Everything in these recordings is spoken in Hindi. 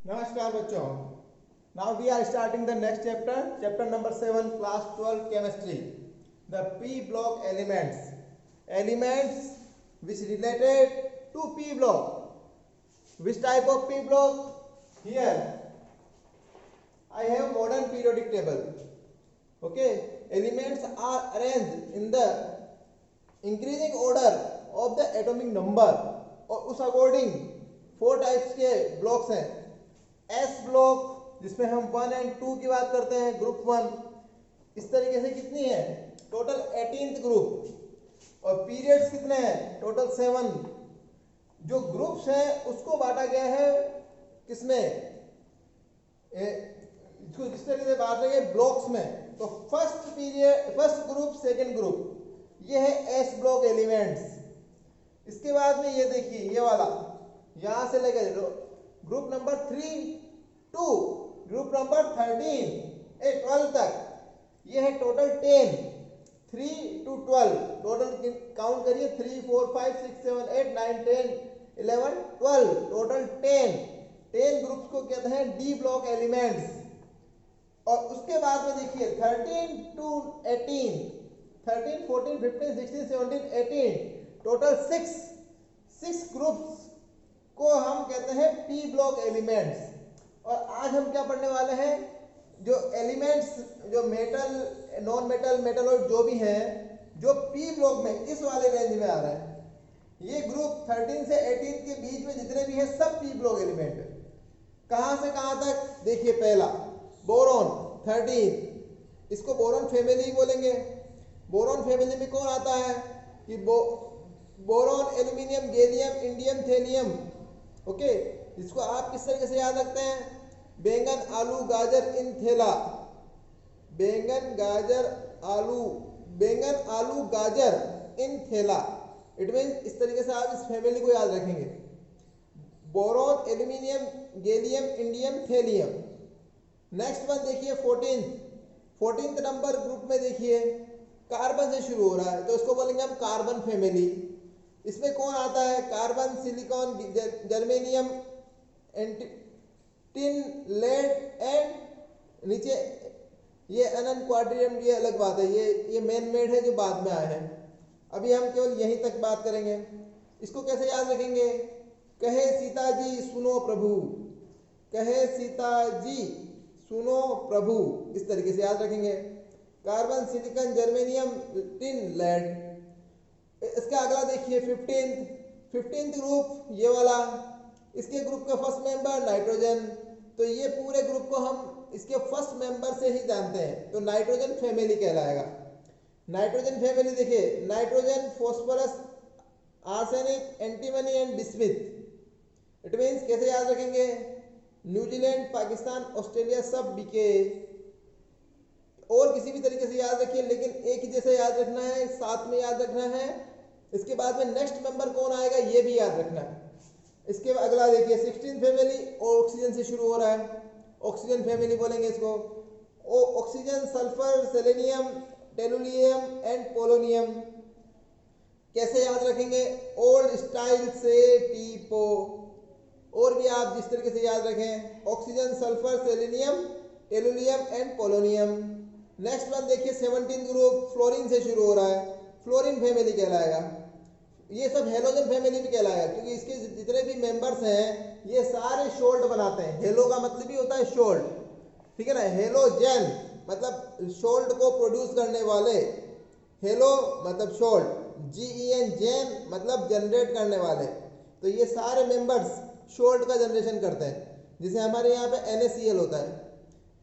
नमस्कार बच्चों। Now we are starting the next chapter, chapter number 7, class 12 chemistry. The P block elements. Elements which related to P block. Which type of P block? Here I have modern periodic table. Okay, elements are arranged in the increasing order of the atomic number और उस अकॉर्डिंग 4 टाइप्स के ब्लॉक्स हैं. एस ब्लॉक जिसमें हम 1 एंड 2 की बात करते हैं, ग्रुप 1. इस तरीके से कितनी है टोटल 18th ग्रुप. और पीरियड्स कितने हैं टोटल 7. जो ग्रुप्स हैं उसको बांटा गया है किसमें, इसको जिस तरीके से बांटा गया ब्लॉक्स में. तो फर्स्ट ग्रुप, सेकंड ग्रुप, ये है एस ब्लॉक एलिमेंट्स. इसके बाद में ये देखिए ये वाला यहां से लेकर group number 3 to group number 12 तक, ये है टोटल 10. 3 to 12 टोटल काउंट करिए 3 4 5 6 7 8 9 10 11 12 टोटल 10 ग्रुप्स को कहते हैं डी ब्लॉक एलिमेंट्स. और उसके बाद में देखिए 13 to 18, 13 14 15 16 17 18 टोटल 6 ग्रुप्स को हम कहते हैं पी ब्लॉक एलिमेंट्स. और आज हम क्या पढ़ने वाले हैं, जो एलिमेंट्स जो मेटल, नॉन मेटल, मेटलॉइड जो भी हैं जो पी ब्लॉक में इस वाले रेंज में आ रहे हैं. ये ग्रुप 13 से 18 के बीच में जितने भी हैं सब पी ब्लॉक एलिमेंट है. कहां से कहां तक देखिए, पहला बोरॉन 13, इसको बोरॉन फैमिली बोलेंगे. बोरॉन फैमिली में कौन आता है कि boron, aluminium, gallium, indium, thallium. Okay, इसको आप किस तरीके से याद रखते हैं, बैंगन, आलू, गाजर इन थैला. बैंगन, गाजर, आलू, बैंगन, आलू, गाजर इन थैला. इट मीन्स इस तरीके से आप इस फैमिली को याद रखेंगे. Boron, aluminium, gallium, indium, thallium. Next one देखिए 14th नंबर ग्रुप में देखिए कार्बन से शुरू हो रहा है, तो इसको बोलेंगे हम कार्बन फैमिली. इसमें कौन आता है, carbon, silicon, germanium, tin, lead and नीचे ये अनन, क्वाड्रियम, ये अलग बात है, ये मैन मेड है जो बाद में आए हैं. अभी हम केवल यहीं तक बात करेंगे. इसको कैसे याद रखेंगे, कहे सीता जी सुनो प्रभु, कहे सीता जी सुनो प्रभु, इस तरीके से याद रखेंगे. Carbon, silicon, germanium, tin, lead. इसका अगला देखिए 15th ग्रुप, ये वाला. इसके ग्रुप का फर्स्ट मेंबर नाइट्रोजन. तो ये पूरे ग्रुप को हम इसके फर्स्ट मेंबर से ही जानते हैं, तो नाइट्रोजन फैमिली कहलाएगा. नाइट्रोजन फैमिली देखिए, nitrogen, phosphorus, arsenic, antimony and bismuth. It means कैसे याद रखेंगे, न्यूजीलैंड, पाकिस्तान, ऑस्ट्रेलिया सब बीके. और किसी भी तरीके से याद रखिए, लेकिन एक ही जैसे याद रखना है, साथ में याद रखना है. इसके बाद में नेक्स्ट मेंबर कौन आएगा ये भी याद रखना है. इसके अगला देखिए 16th फैमिली, ऑक्सीजन से शुरू हो रहा है, ऑक्सीजन फैमिली बोलेंगे इसको. Oxygen, sulphur, selenium, tellurium and polonium. कैसे याद रखेंगे, ओल्ड स्टाइल से टीपो. और भी आप जिस तरीके से याद रखें, oxygen, sulphur, selenium, tellurium and polonium. Next one देखिए 17th ग्रुप, फ्लोरीन से शुरू हो रहा है, फ्लोरीन फैमिली कहलाएगा. ये सब हेलोजन फैमिली भी कहलाएगा, क्योंकि इसके जितने भी मेंबर्स हैं ये सारे शोल्ड बनाते हैं. हेलो का मतलब ही होता है शोल्ड, ठीक है ना. हेलोजन मतलब शोल्ड को प्रोड्यूस करने वाले, हेलो मतलब शोल्ड, GEN जेन मतलब जनरेट करने वाले. तो ये सारे मेंबर्स शोल्ड का जनरेशन करते हैं. जिसे हमारे यहाँ पे NaCl होता है,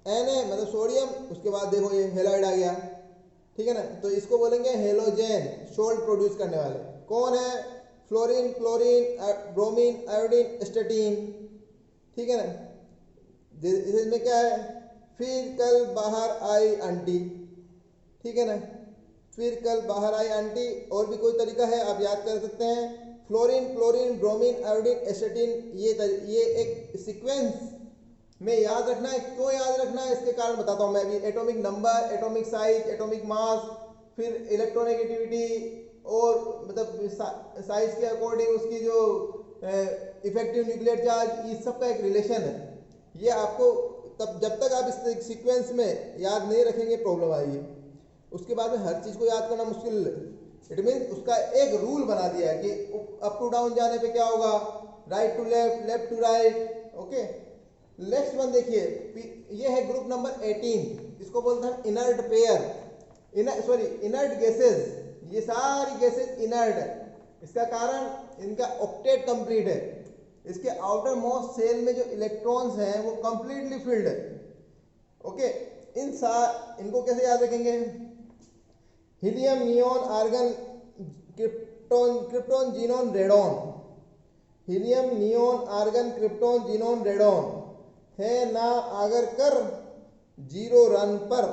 Na मतलब सोडियम, उसके बाद देखो ये हेलाइड आ गया, ठीक है ना. तो इसको बोलेंगे हेलोजेन, शोल्ड प्रोड्यूस करने वाले. कौन है, फ्लोरीन, क्लोरीन, ब्रोमीन, आयोडीन, एस्टेटीन, ठीक है ना. इसमें क्या है, फिर कल बाहर आई आंटी, ठीक है ना. फिर कल बाहर आई आंटी. और भी कोई तरीका है आप याद कर सकते हैं, फ्लोरीन, क्लोरीन, ब्रोमीन, आयोडीन, एस्टेटीन. ये एक सीक्वेंस में याद रखना है. क्यों याद रखना है इसके कारण बताता हूं मैं अभी. Atomic number, atomic size, atomic mass, फिर इलेक्ट्रोनेगेटिविटी, और मतलब साइज के अकॉर्डिंग उसकी जो इफेक्टिव न्यूक्लियर चार्ज, इस सब का एक रिलेशन है. ये आपको तब जब तक आप इस सीक्वेंस में याद नहीं रखेंगे प्रॉब्लम आएगी। उसके बाद में हर चीज़ को याद करना मुश्किल। इट मीन उसका एक रूल बना दिया है कि अप टू डाउन जाने पे क्या होगा, right to left, left to right. Okay, next one देखिए, ये है ग्रुप नंबर 18, इसको बोलते हैं inert pair, sorry inert gases. ये सारी गैसेस इनर्ट है, इसका कारण इनका ऑक्टेट कंप्लीट है, इसके आउटर मोस्ट सेल में जो इलेक्ट्रॉन्स हैं वो कंप्लीटली फिल्ड है। ओके, इनको कैसे याद रखेंगे, helium, neon, argon, krypton, xenon, radon. Helium, neon, argon, krypton, xenon, radon है ना आगरकर जीरो रन पर।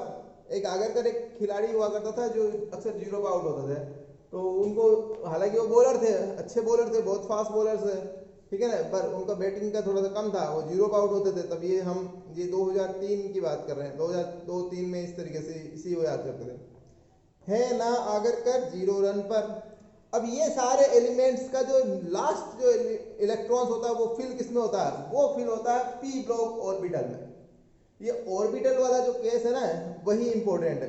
एक आगरकर एक खिलाड़ी हुआ करता था जो अक्सर जीरो पर आउट होते थे, तो उनको, हालांकि वो बॉलर थे, अच्छे बॉलर थे, बहुत फास्ट बॉलर्स है, ठीक है ना, पर उनका बैटिंग का थोड़ा सा कम था, वो जीरो पर आउट होते थे। तब ये हम 2003 की बात कर रहे हैं, 2002-3 में इस तरीके से इसी को याद करते थे, है ना आगरकर जीरो रन पर। अब ये सारे एलिमेंट्स का जो लास्ट जो इलेक्ट्रॉन्स होता है वो फिल किस में होता है, वो फिल होता है पी ब्लॉक ऑर्बिटल में। ये ऑर्बिटल वाला जो केस है ना वही इंपॉर्टेंट है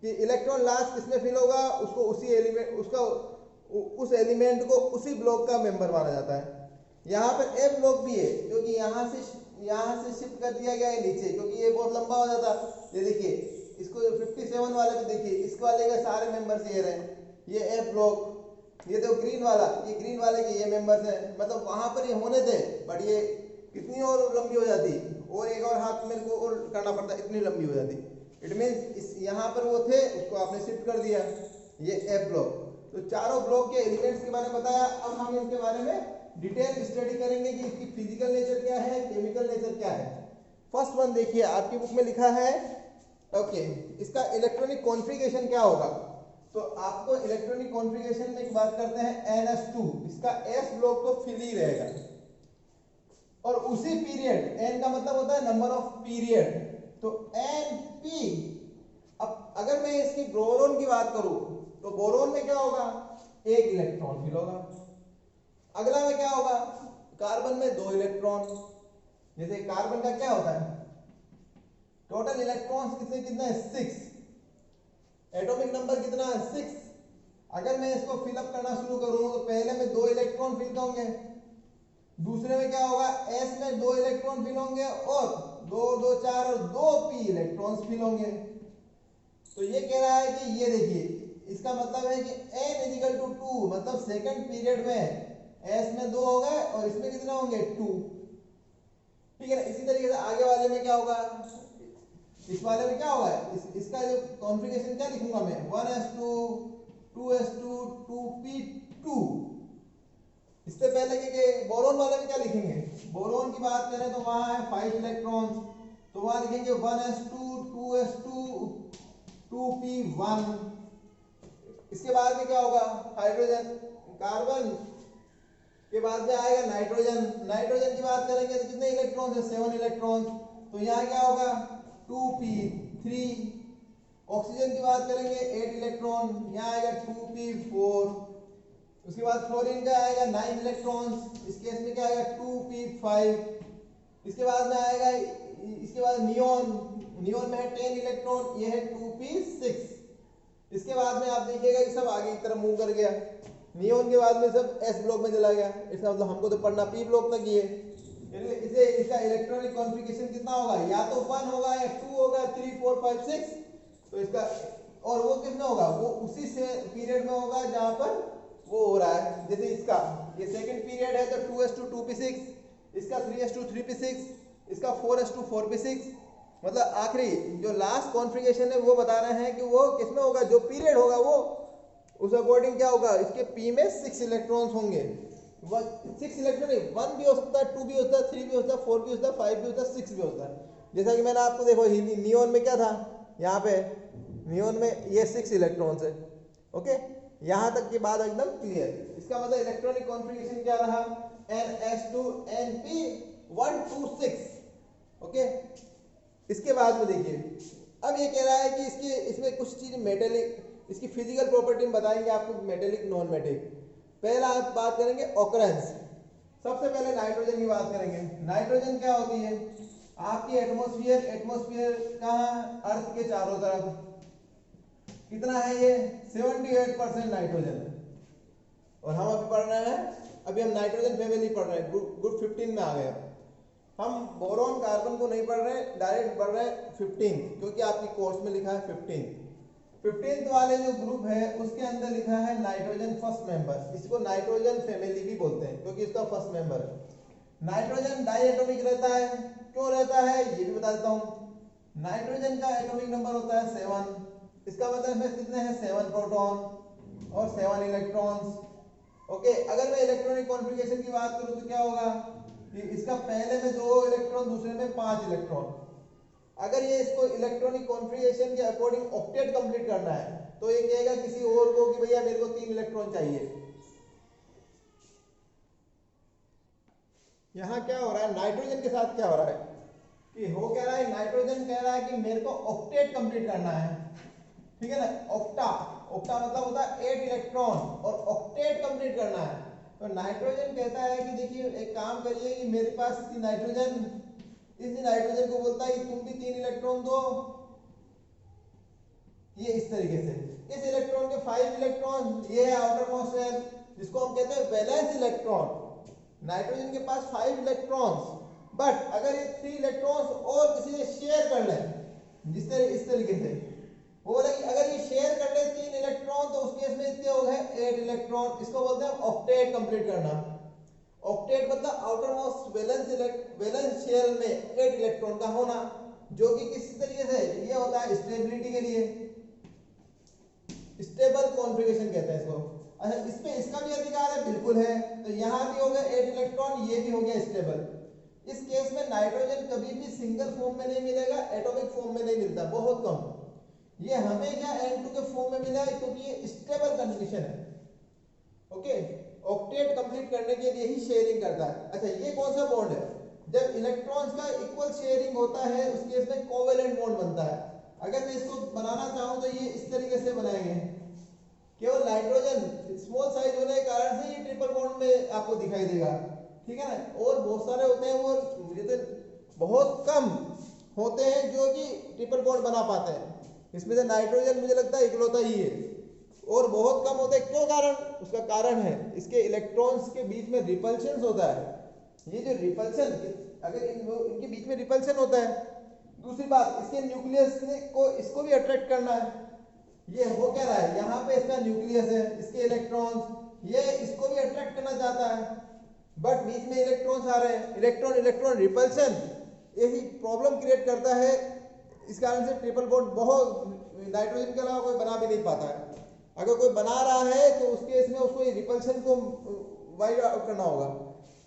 कि इलेक्ट्रॉन लास्ट किस में फिल होगा, उसको उसी एलिमेंट, उसका उस एलिमेंट को उसी ब्लॉक का मेंबर माना जाता है। यहाँ पर एफ ब्लॉक भी है जो कि यहाँ से शिफ्ट कर दिया गया है नीचे, क्योंकि ये बहुत लंबा हो जाता। ये देखिए इसको 57 वाले को देखिए, इस वाले के सारे मेंबर्स ये रहे, ये एफ ब्लॉक, ये तो ग्रीन वाला, ये ग्रीन वाले के ये मेंबर्स हैं, मतलब वहां पर ये होने थे, बट ये कितनी और लंबी हो जाती, और एक और हाथ मेरे को और करना पड़ता, इतनी लंबी हो जाती। इट मीन्स इस यहाँ पर वो थे, उसको आपने शिफ्ट कर दिया, ये एफ ब्लॉक। तो चारों ब्लॉक के एलिमेंट्स के बारे में बताया। अब हम इसके बारे में डिटेल स्टडी करेंगे कि इसकी फिजिकल नेचर क्या है, केमिकल नेचर क्या है। फर्स्ट वन देखिए, आपकी बुक में लिखा है, ओके, इसका इलेक्ट्रॉनिक कॉन्फ़िगरेशन क्या होगा। तो आपको इलेक्ट्रॉनिक कॉन्फ़िगरेशन में एक बात करते हैं NS2, इसका S ब्लॉक तो फिल ही रहेगा, और उसी पीरियड, N का मतलब होता है नंबर ऑफ पीरियड, तो NP। अब अगर मैं इसकी बोरोन की बात करूं तो बोरोन में क्या होगा, एक इलेक्ट्रॉन फिल होगा। अगला में क्या होगा, कार्बन में 2 इलेक्ट्रॉन। जैसे कार्बन का क्या होता है, टोटल इलेक्ट्रॉन्स कितना है, 6, एटॉमिक नंबर कितना है, 6। अगर मैं इसको फिलअप करना शुरू करूं तो पहले में 2 इलेक्ट्रॉन फिल होंगे, दूसरे में क्या होगा, S में 2 इलेक्ट्रॉन फिल होंगे, और 2 2 4 और 2 p इलेक्ट्रॉन्स फिल होंगे। तो ये कह रहा है कि ये देखिए, इसका मतलब है कि n = 2, मतलब सेकंड पीरियड में S में 2 हो गए और इसमें कितने होंगे, 2, ठीक है ना। इसी तरीके से आगे वाले में क्या होगा, इस वाले में क्या होगा, इसका जो कॉन्फ़िगरेशन क्या लिखूंगा मैं, 1s2 2s2 2p2। इससे पहले के बोरोन वाले में क्या लिखेंगे, बोरोन की बात करें तो वहां है 5 इलेक्ट्रॉन्स, तो वहां लिखेंगे 1s2 2s2 2p1। इसके बाद में क्या होगा, हाइड्रोजन, कार्बन के बाद में आएगा नाइट्रोजन। नाइट्रोजन की बात करेंगे तो कितने इलेक्ट्रॉन्स है, 7 इलेक्ट्रॉन्स, तो यहाँ क्या होगा 2p3। ऑक्सीजन की बात करेंगे 8 इलेक्ट्रॉन, यहाँ आएगा 2p4। उसके बाद फ्लोरीन का आएगा 9 इलेक्ट्रॉन्स, इस केस में क्या आएगा 2p5। इसके बाद में आएगा, इसके बाद नियॉन, नियॉन में है 10 इलेक्ट्रॉन, ये है 2p6। इसके बाद में आप देखिएगा ये सब आगे की तरफ मूव कर गया, नियॉन के बाद में सब S ब्लॉक में चला गया। इसका मतलब हमको तो पढ़ना P ब्लॉक तक ही है। इसे इसका इलेक्ट्रॉनिक कॉन्फ़िगरेशन कितना होगा, या तो 1 होगा या 2 होगा, 3 4 5 6। तो इसका, और वो कितना होगा, वो उसी से पीरियड में होगा जहां पर वो हो रहा है। जैसे इसका ये सेकंड पीरियड है तो 2s2 2p6, इसका 3s2 3p6, इसका 4s2 4p6। मतलब आखिरी जो लास्ट कॉन्फ़िगरेशन है वो बता रहे हैं कि वो किसमें होगा, जो पीरियड होगा वो उस अकॉर्डिंग क्या होगा, इसके P में 6 इलेक्ट्रॉन्स होंगे। 6 इलेक्ट्रॉन नहीं, 1 भी हो सकता है, 2 भी हो सकता है, 3 भी हो सकता है, 4 भी हो सकता है, 5 भी होता है, 6 भी होता है। जैसा कि मैंने आपको देखो नियॉन में क्या था, यहाँ पे नियॉन में ये 6 इलेक्ट्रॉन्स है। ओके, यहाँ तक की बात एकदम क्लियर। इसका मतलब इलेक्ट्रॉनिक कॉन्फ़िगरेशन क्या रहा, NS2 NP126। ओके, इसके बाद में देखिए, अब ये कह रहा है कि इसमें कुछ चीज मेटेलिक, इसकी फिजिकल प्रॉपर्टी में बताएंगे आपको, मेटेलिक नॉन मेटेलिक। पहला आप बात करेंगे ऑकरेंस। सबसे पहले नाइट्रोजन की बात करेंगे। नाइट्रोजन क्या होती है, आपकी एटमॉस्फेयर कहाँ, अर्थ के चारों तरफ कितना है ये 78% नाइट्रोजन है। और हम अभी पढ़ रहे हैं, अभी हम नाइट्रोजन फैमिली पढ़ रहे हैं, ग्रुप 15 में आ गए। हम बोरॉन कार्बन को नहीं पढ़ रहे हैं, डायरेक्ट पढ़ रहे हैं 15, क्योंकि आपकी कोर्स में लिखा है 15 वाले जो ग्रुप है उसके अंदर लिखा है नाइट्रोजन फर्स्ट मेंबर। इसको नाइट्रोजन फैमिली भी बोलते हैं क्योंकि इसका फर्स्ट मेंबर है। नाइट्रोजन डाइएटॉमिक रहता है, क्यों रहता है ये भी बता देता हूँ। नाइट्रोजन का एटॉमिक नंबर होता है 7, इसका मतलब है कितने हैं 7 प्रोटॉन और 7 इलेक्ट्रॉन्स। ओके, अगर मैं इलेक्ट्रॉनिक कॉन्फ़िगरेशन की बात करूं तो क्या होगा कि इसका पहले में 2 इलेक्ट्रॉन, दूसरे में 5 इलेक्ट्रॉन। अगर ये इसको इलेक्ट्रॉनिक कॉन्फ़िगरेशन के अकॉर्डिंग ऑक्टेट कंप्लीट करना है तो ये कहेगा किसी और को कि भैया मेरे को 3 इलेक्ट्रॉन चाहिए। यहां क्या हो रहा है, नाइट्रोजन के साथ क्या हो रहा है कि हो कह रहा है, नाइट्रोजन कह रहा है कि मेरे को ऑक्टेट कंप्लीट करना है, ठीक है ना। ऑक्टा मतलब होता है 8 इलेक्ट्रॉन और ऑक्टेट कंप्लीट करना है। तो नाइट्रोजन कहता है कि देखिए एक काम करिए कि मेरे पास इसी नाइट्रोजन को बोलता है कि तुम भी 3 इलेक्ट्रॉन दो, ये इस तरीके से। इस इलेक्ट्रॉन के 5 इलेक्ट्रॉन, ये है आउटर मोस्ट शेल जिसको हम कहते हैं वैलेंस इलेक्ट्रॉन। नाइट्रोजन के पास 5 इलेक्ट्रॉन्स, बट अगर ये 3 इलेक्ट्रॉन्स और किसी से शेयर कर लें इस तरीके से, वो बोला कि अगर ये शेयर कर ले 3 इलेक्ट्रॉन तो उस केस में इतने हो गए 8 इलेक्ट्रॉन। इसको बोलते हैं ऑक्टेट कंप्लीट करना। ऑक्टेट मतलब आउटर मोस्ट वैलेंस शेल में 8 इलेक्ट्रॉन का होना, जो कि किस तरीके से ये होता है स्टेबिलिटी के लिए, स्टेबल कॉन्फ़िगरेशन कहते हैं इसको। अच्छा, इसमें इसका भी अधिकार है, बिल्कुल है। तो यहाँ भी हो गया 8 इलेक्ट्रॉन, ये भी हो गया स्टेबल। इस केस में नाइट्रोजन कभी भी सिंगल फॉर्म में नहीं मिलेगा, एटॉमिक फॉर्म में नहीं मिलता, बहुत कम। ये हमेशा N2 के फॉर्म में मिला है क्योंकि ये स्टेबल कंडीशन है। ओके, ऑक्टेट कंप्लीट करने के लिए ही शेयरिंग करता है। अच्छा, ये कौन सा बॉन्ड है, जब इलेक्ट्रॉन्स का इक्वल शेयरिंग होता है उस केस में कोवेलेंट बॉन्ड बनता है। अगर मैं इसको बनाना चाहूं तो ये इस तरीके से बनाएंगे। केवल नाइट्रोजन स्मॉल साइज होने के कारण से ये ट्रिपल बॉन्ड में आपको दिखाई देगा, ठीक है ना। और बहुत सारे होते हैं, वो बहुत कम होते हैं जो कि ट्रिपल बॉन्ड बना पाते हैं। इसमें से नाइट्रोजन मुझे लगता है इकलौता ही है, और बहुत कम होते हैं। क्यों कारण, उसका कारण है इसके इलेक्ट्रॉन्स के बीच में रिपल्शन होता है। ये जो रिपल्शन, अगर इनके बीच में रिपल्शन होता है, दूसरी बात इसके न्यूक्लियस को, इसको भी अट्रैक्ट करना है। ये हो क्या रहा है, यहाँ पे इसका न्यूक्लियस है, इसके इलेक्ट्रॉन्स, ये इसको भी अट्रैक्ट करना चाहता है, बट बीच में इलेक्ट्रॉन्स आ रहे हैं। इलेक्ट्रॉन रिपल्शन यही प्रॉब्लम क्रिएट करता है। इस कारण से ट्रिपल बॉन्ड बहुत नाइट्रोजन के अलावा कोई बना भी नहीं पाता है। अगर कोई बना रहा है तो उस केस में उसको रिपल्शन को वाइड आउट करना होगा।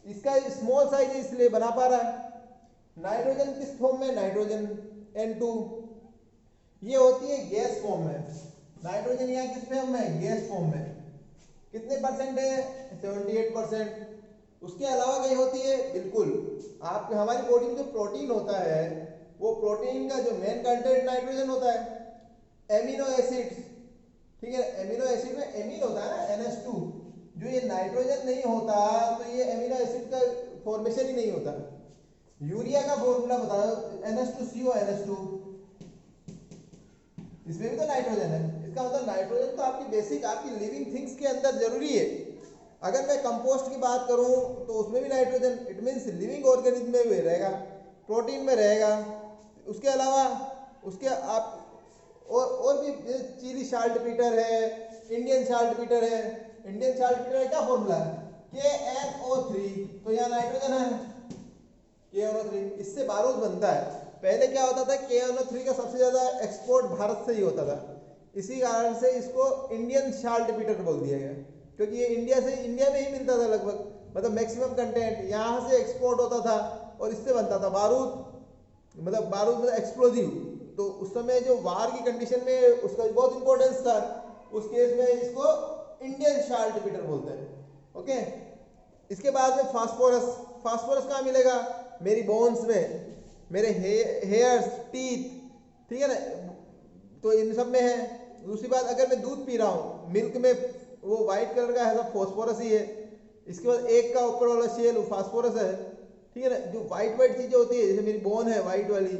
इसका स्मॉल साइज इसलिए बना पा रहा है। नाइट्रोजन किस फॉर्म में, नाइट्रोजन N2, ये होती है गैस फॉर्म में। नाइट्रोजन यहाँ किस फॉर्म में, गैस फॉर्म में। कितने परसेंट है, 78%। उसके अलावा कहीं होती है, बिल्कुल। आपके हमारी बॉडी में जो प्रोटीन होता है, वो प्रोटीन का जो मेन कंटेंट नाइट्रोजन होता है। एमिनो एसिड्स, ठीक है, एमिनो एसिड में एमीन होता है ना, NH2। जो ये नाइट्रोजन नहीं होता तो ये एमिनो एसिड का फॉर्मेशन ही नहीं होता। यूरिया का फॉर्मूला बताओ, NH2CO NH2, इसमें भी तो नाइट्रोजन है। इसका मतलब नाइट्रोजन तो आपकी बेसिक, आपकी लिविंग थिंग्स के अंदर जरूरी है। अगर मैं कंपोस्ट की बात करूं तो उसमें भी nitrogen, it means living organism में भी रहेगा, प्रोटीन में रहेगा। उसके अलावा उसके आप और भी चिली साल्ट पीटर है, इंडियन साल्ट पीटर है। इंडियन साल्ट पीटर का क्या फॉर्मूला है, KNO3, तो यहाँ नाइट्रोजन है KNO3, इससे बारूद बनता है। पहले क्या होता था, KNO3 का सबसे ज्यादा एक्सपोर्ट भारत से ही होता था, इसी कारण से इसको इंडियन साल्ट पीटर बोल दिया गया, क्योंकि ये इंडिया में ही मिलता था लगभग, मतलब मैक्सिमम कंटेंट यहाँ से एक्सपोर्ट होता था और इससे बनता था बारूद मतलब एक्सप्लोजिव। तो उस समय जो वार की कंडीशन में उसका बहुत इंपॉर्टेंस था, उस केस में इसको इंडियन साल्ट पीटर बोलते हैं। ओके, इसके बाद में फास्फोरस कहाँ मिलेगा, मेरी बोन्स में, मेरे हेयर्स, टीथ, ठीक है ना, तो इन सब में है। दूसरी बात, अगर मैं दूध पी रहा हूँ, मिल्क में वो व्हाइट कलर का है, सब फास्फोरस ही है। इसके बाद एक का ऊपर वाला शेल फास्फोरस है, ठीक है ना। जो वाइट वाइट चीजें होती है, जैसे मेरी बोन है वाइट वाली,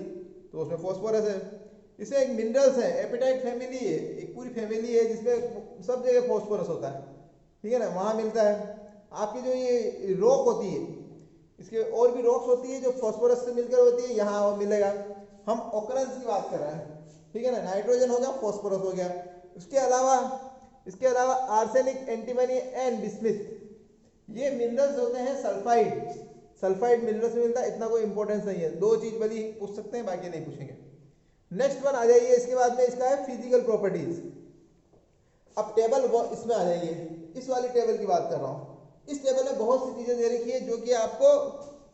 तो उसमें फॉस्फोरस है। इसमें एक मिनरल्स है, एपिटाइट फैमिली है, एक पूरी फैमिली है जिसमें सब जगह फॉस्फोरस होता है, ठीक है ना, वहाँ मिलता है। आपकी जो ये रॉक होती है, इसके और भी रॉक्स होती है जो फॉस्फोरस से मिलकर होती है, यहाँ वो मिलेगा। हम ऑकरेंस की बात कर रहे हैं, ठीक है ना। नाइट्रोजन हो गया, फॉस्फोरस हो गया। इसके अलावा आर्सेनिक, एंटीमनी एंड बिस्मिथ, ये मिनरल्स होते हैं सल्फाइड मिनरल्स में मिलता है। इतना कोई इंपॉर्टेंस नहीं है, दो चीज बड़ी पूछ सकते हैं, बाकी नहीं पूछेंगे। नेक्स्ट वन आ जाइए, इसके बाद में इसका है फिजिकल प्रॉपर्टीज। अब टेबल इसमें आ जाइए, इस वाली टेबल की बात कर रहा हूँ। इस टेबल में बहुत सी चीजें दे रखी है जो कि आपको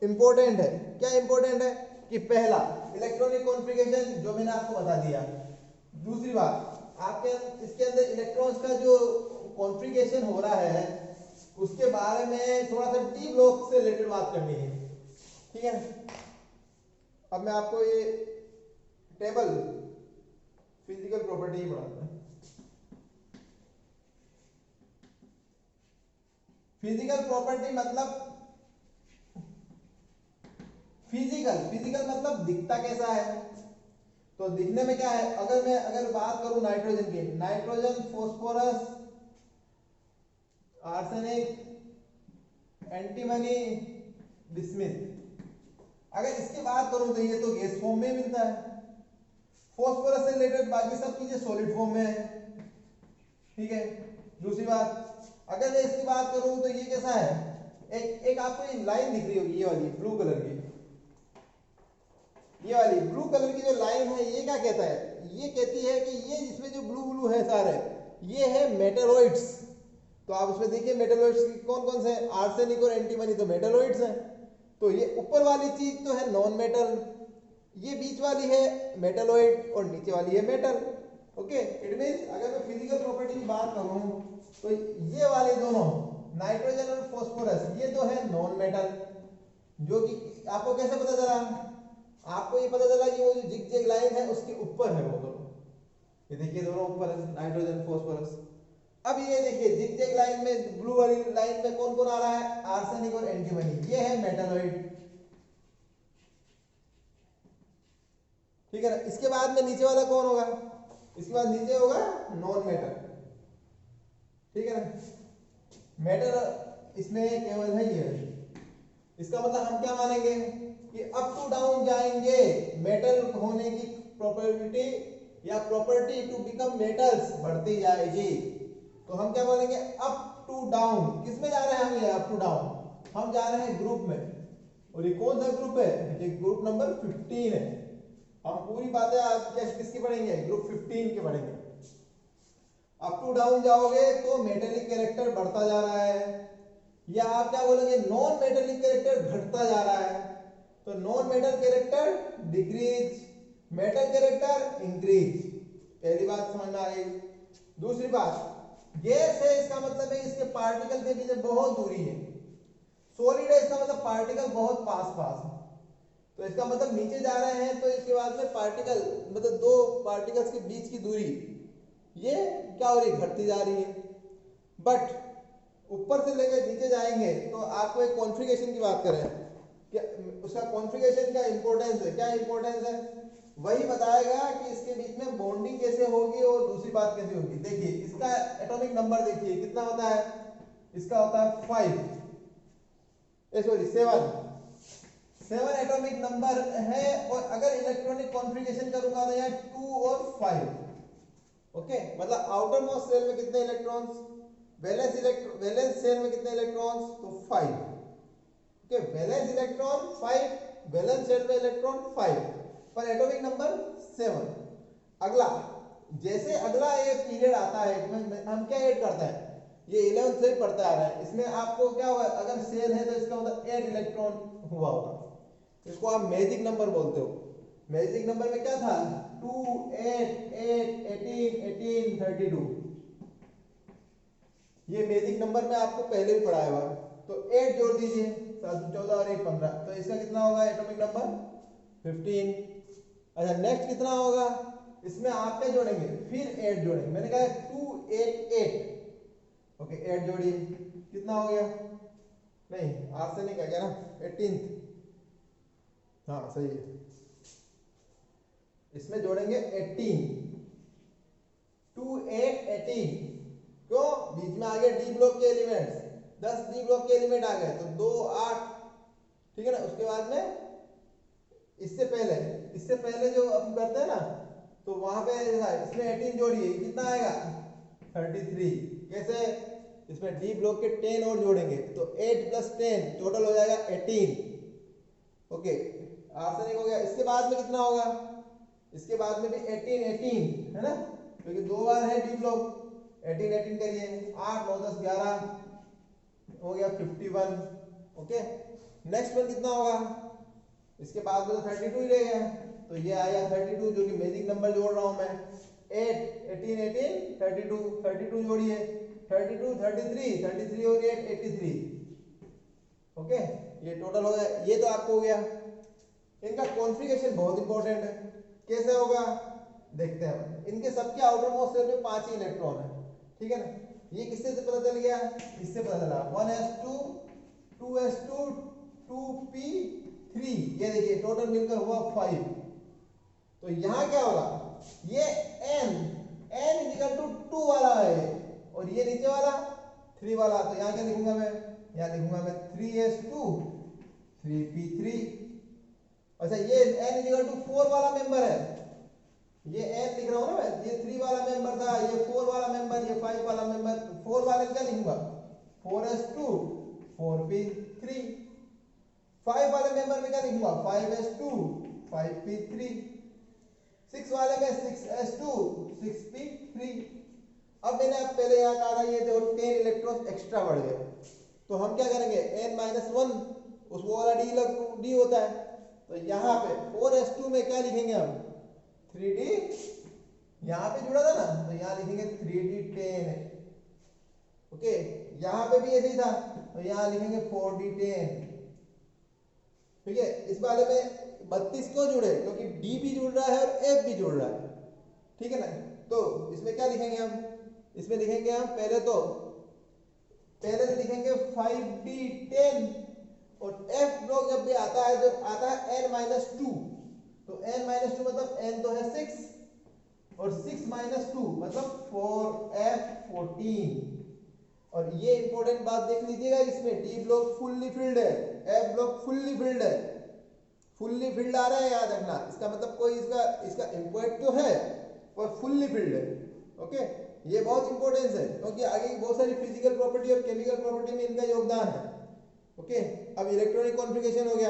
इंपॉर्टेंट है। क्या इंपॉर्टेंट है कि पहला इलेक्ट्रॉनिक कॉन्फ़िगरेशन, जो मैंने आपको बता दिया। दूसरी बात, आपके इसके अंदर इलेक्ट्रॉन्स का जो कॉन्फ़िगरेशन हो रहा है उसके बारे में थोड़ा सा डी ब्लॉक से रिलेटेड बात करनी है, ठीक है। अब मैं आपको ये टेबल फिजिकल प्रॉपर्टी पढ़ाता हूं। फिजिकल प्रॉपर्टी मतलब फिजिकल मतलब दिखता कैसा है। तो दिखने में क्या है, अगर बात करूं नाइट्रोजन की, nitrogen, phosphorus, arsenic, antimony, bismuth, अगर इसकी बात करूं तो ये तो गैस फॉर्म में मिलता है। फॉस्फोरस से रिलेटेड बाकी सब चीजें सॉलिड फॉर्म में है, ठीक है। दूसरी बात, अगर मैं इसकी बात करूं तो ये कैसा है, एक आपको ये लाइन दिख रही होगी, ये वाली ब्लू कलर की, ये वाली ब्लू कलर की जो लाइन है, ये क्या कहता है, ये कहती है कि ये जिसमें जो ब्लू ब्लू है सारे, ये है मेटलोइड्स। तो आप उसमें देखिए मेटलोइड्स कौन कौन से हैं, आर्सेनिक और एंटीमनी तो मेटलोइड्स हैं। तो ये ऊपर वाली चीज तो है नॉन मेटल, ये बीच वाली है मेटलोइड और नीचे वाली है मेटल। ओके, इट मींस अगर मैं फिजिकल प्रॉपर्टी की बात करूं तो ये वाले दोनों नाइट्रोजन और फास्फोरस ये तो है नॉन मेटल, जो कि आपको कैसे पता चला, आपको ये पता चला कि वो जो जिग जैग लाइन है उसके ऊपर है वो दोनों, ये देखिए दोनों ऊपर है नाइट्रोजन फास्फोरस। अब ये देखिए जिग जैग लाइन में ब्लू वाली लाइन में कौन कौन आ रहा है, आर्सेनिक और एंटीमनी, ये है मेटलोइड, ठीक है ना। इसके बाद में नीचे वाला कौन होगा, इसके बाद नीचे होगा नॉन मेटल, ठीक है ना। मेटल इसमें केवल है ये, इसका मतलब हम क्या मानेंगे कि अप टू डाउन जाएंगे, मेटल होने की प्रोबेबिलिटी या प्रॉपर्टी टू बिकम मेटल्स बढ़ती जाएगी। तो हम क्या बोलेंगे, अप टू डाउन। किसमें जा रहे हैं हम, ये अप टू डाउन हम जा रहे हैं ग्रुप में, और ये कौन सा ग्रुप है, ये ग्रुप नंबर 15 है। हम पूरी बातें आज किसकी पढ़ेंगे, ग्रुप 15 के पढ़ेंगे। अप टू डाउन जाओगे तो मेटेलिक कैरेक्टर बढ़ता जा रहा है, या आप क्या बोलेंगे नॉन मेटेलिक कैरेक्टर घटता जा रहा है। तो non metal character decrease, metal character increase. पहली बात समझ में आ गई। दूसरी बात, गैस है इसका मतलब है इसके पार्टिकल के बीच बहुत दूरी है, सॉलिड है इसका मतलब पार्टिकल बहुत पास पास है। तो इसका मतलब नीचे जा रहे हैं तो इसके बाद में पार्टिकल मतलब दो पार्टिकल्स के बीच की दूरी ये क्या हो रही है, घटती जा रही है। बट ऊपर से लेकर नीचे जाएंगे तो आपको एक कॉन्फ़िगरेशन की बात करें, क्या उसका कॉन्फ़िगरेशन क्या इंपॉर्टेंस है, क्या इंपॉर्टेंस है, वही बताएगा कि इसके बीच में बॉन्डिंग कैसे होगी और दूसरी बात कैसे होगी। देखिए इसका एटॉमिक नंबर देखिए कितना होता है, इसका होता है 7 एटॉमिक नंबर है। और अगर इलेक्ट्रॉनिक कॉन्फ़िगरेशन करूंगा तो यहाँ 2 और 5। ओके, मतलब आउटर मोस्ट सेल में कितने इलेक्ट्रॉन्स, वैलेंस शेल में कितने इलेक्ट्रॉन्स, तो 5। Okay, valence electron 5, valence shell में इलेक्ट्रॉन 5, पर एटॉमिक नंबर 7। अगला, जैसे अगला ये पीरियड आता है इसमें हम क्या ऐड करते हैं, ये 11th से पढ़ते आ रहे हैं, इसमें आपको क्या होगा, अगर शेल है तो इसका मतलब 8 इलेक्ट्रॉन हुआ होगा, इसको आप मैजिक नंबर बोलते हो। मैजिक नंबर में क्या था, 2, 8, 8, 18, 18, 32। ये मैजिक नंबर में आपको पहले भी पढ़ाया हुआ। तो 8 जोड़ दीजिए, 14 और 1 15, तो इसका कितना होगा एटॉमिक नंबर 15। अच्छा नेक्स्ट कितना होगा, इसमें आप क्या जोड़ेंगे, फिर 8 जोड़ेंगे। मैंने कहा 2, 8, 8। ओके 8 जोड़िए, कितना हो गया, नहीं आर्सेनिक आ गया ना 18th, हाँ सही है, इसमें जोड़ेंगे 18, 2 8 18। क्यों? बीच में आ गए डी ब्लॉक के एलिमेंट्स, 10 डी ब्लॉक के एलिमेंट आ गए तो 2 8, ठीक है ना। उसके बाद में इससे पहले जो अपन करते हैं ना, तो वहां पे इसमें 18 जोड़िए, कितना आएगा 33। कैसे? इसमें डी ब्लॉक के 10 और जोड़ेंगे तो 8 + 10 टोटल हो जाएगा 18। ओके, आर्सेनिक हो गया। इसके बाद में कितना होगा? इसके बाद में भी 18 18 है ना, क्योंकि दो बार है डी ब्लॉक। 18 18 करिए, 8 9 10 11 हो गया 51। ओके, नेक्स्ट वन कितना होगा? इसके बाद में तो 32 ही रहेगा, तो ये आया 32, जो कि मैजिक नंबर जोड़ रहा हूं मैं। 8 18 18 32 32 जोड़िए, 32 33 33 और 8 83। ओके, ये टोटल हो गया। ये तो आपको हो गया। इनका कॉन्फ़िगरेशन बहुत इंपॉर्टेंट है, कैसे होगा देखते हैं। इनके सबके आउटर मोस्ट शेल में 5 ही इलेक्ट्रॉन है, ठीक है ना। ये किससे से पता चल गया? इससे पता चला 1s2 2s2 2p3, ये देखिए टोटल मिलकर हुआ 5। तो यहां क्या होगा? ये n = 2 वाला है, और ये नीचे वाला 3 वाला। तो यहां क्या लिखूंगा मैं? यहां लिखूंगा मैं 3s2 3p3। अच्छा, ये n = 4 वाला मेंबर है, ये n लिख रहा हूं ना मैं, ये 3 वाला मेंबर था, ये 4 वाला मेंबर, ये 5 वाला मेंबर। 4 वाले क्या लिखूंगा? 4s2 4p3। 5 वाले मेंबर में क्या लिखूंगा? 5s2 5p3। 6 वाले में 6s2 6p3। अब मैंने आप पहले यहाँ कहा था ये जो 10 इलेक्ट्रॉन एक्स्ट्रा बढ़ गए, तो हम क्या करेंगे? n-1 उसको वाला डी होता है, तो यहाँ पे 4s2 में क्या लिखेंगे हम? 3d, यहाँ पे जुड़ा था ना, तो यहाँ लिखेंगे 3d10। ओके, यहाँ पे भी ऐसे ही था, तो यहाँ लिखेंगे 4d10। ठीक है, इस वाले में 32 क्यों जुड़े? क्योंकि डी भी जुड़ रहा है और एफ भी जुड़ रहा है, ठीक है ना। तो इसमें क्या लिखेंगे हम? इसमें लिखेंगे हम पहले से लिखेंगे 5d10, और एफ ब्लॉक जब भी आता है, जब आता है n-2, तो n-2 मतलब n तो है 6, और 6 - 2 मतलब 4f14। और ये इंपॉर्टेंट बात देख लीजिएगा, इसमें डी ब्लॉक फुल्ली फिल्ड है, एफ ब्लॉक फुल्ली फिल्ड है। फुल्ली फिल्ड आ रहा है, याद रखना। इसका मतलब कोई इसका इंपॉर्टेंट तो है पर फुल्ली फिल्ड है। ओके, ये बहुत इंपॉर्टेंस है, क्योंकि आगे की बहुत सारी फिजिकल प्रॉपर्टी और केमिकल प्रॉपर्टी में इनका योगदान है। ओके, अब इलेक्ट्रॉनिक कॉन्फ़िगरेशन हो गया।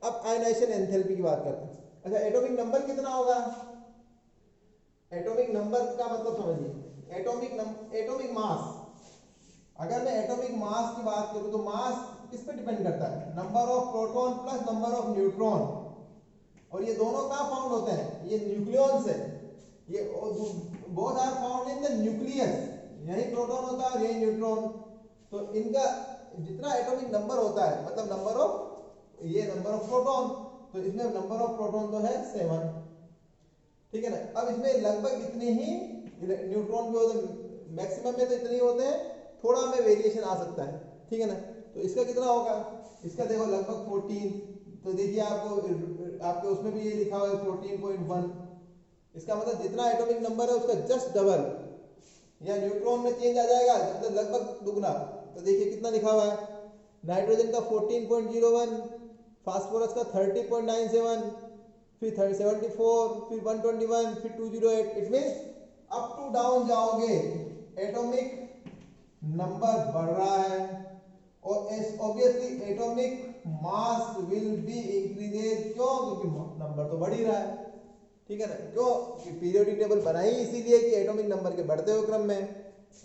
अब आयनाइजेशन एंथैल्पी की बात करते हैं। अच्छा, एटॉमिक नंबर कितना होगा? एटॉमिक नंबर का मतलब समझिए, एटॉमिक मास। अगर मैं एटॉमिक मास की बात करूं तो मास किस पे डिपेंड करता है? Number of proton plus number of neutron. और ये दोनों कहाँ फाउंड होते हैं? ये न्यूक्लियॉन्स है, ये both are found in the nucleus. यही प्रोटॉन होता है और यही न्यूट्रॉन। तो इनका जितना एटॉमिक नंबर होता है, मतलब नंबर ऑफ प्रोटॉन, तो इसमें नंबर ऑफ प्रोटॉन तो है 7, ठीक है ना। अब इसमें लगभग इतने ही न्यूट्रॉन भी होते हैं, मैक्सिमम में तो इतने ही होते हैं, थोड़ा में वेरिएशन आ सकता है, ठीक है ना। तो इसका कितना होगा? इसका देखो लगभग 14। तो देखिए आपके उसमें भी ये लिखा हुआ है 14.1। इसका मतलब जितना एटॉमिक नंबर है उसका जस्ट डबल, या न्यूट्रॉन में चेंज आ जाएगा, मतलब लगभग दुगना। तो देखिए कितना लिखा हुआ है, नाइट्रोजन का 14.01, फास्फोरस का 30.97, फिर 74, फिर 121, फिर 208। It means up to down जाओगे, एटॉमिक नंबर बढ़ रहा है, और obviously atomic mass will be increases. क्यों? क्योंकि नंबर तो बढ़ ही रहा है, ठीक है ना। क्यों? कि पीरियोडिक टेबल बनाई इसीलिए कि एटॉमिक नंबर के बढ़ते हुए क्रम में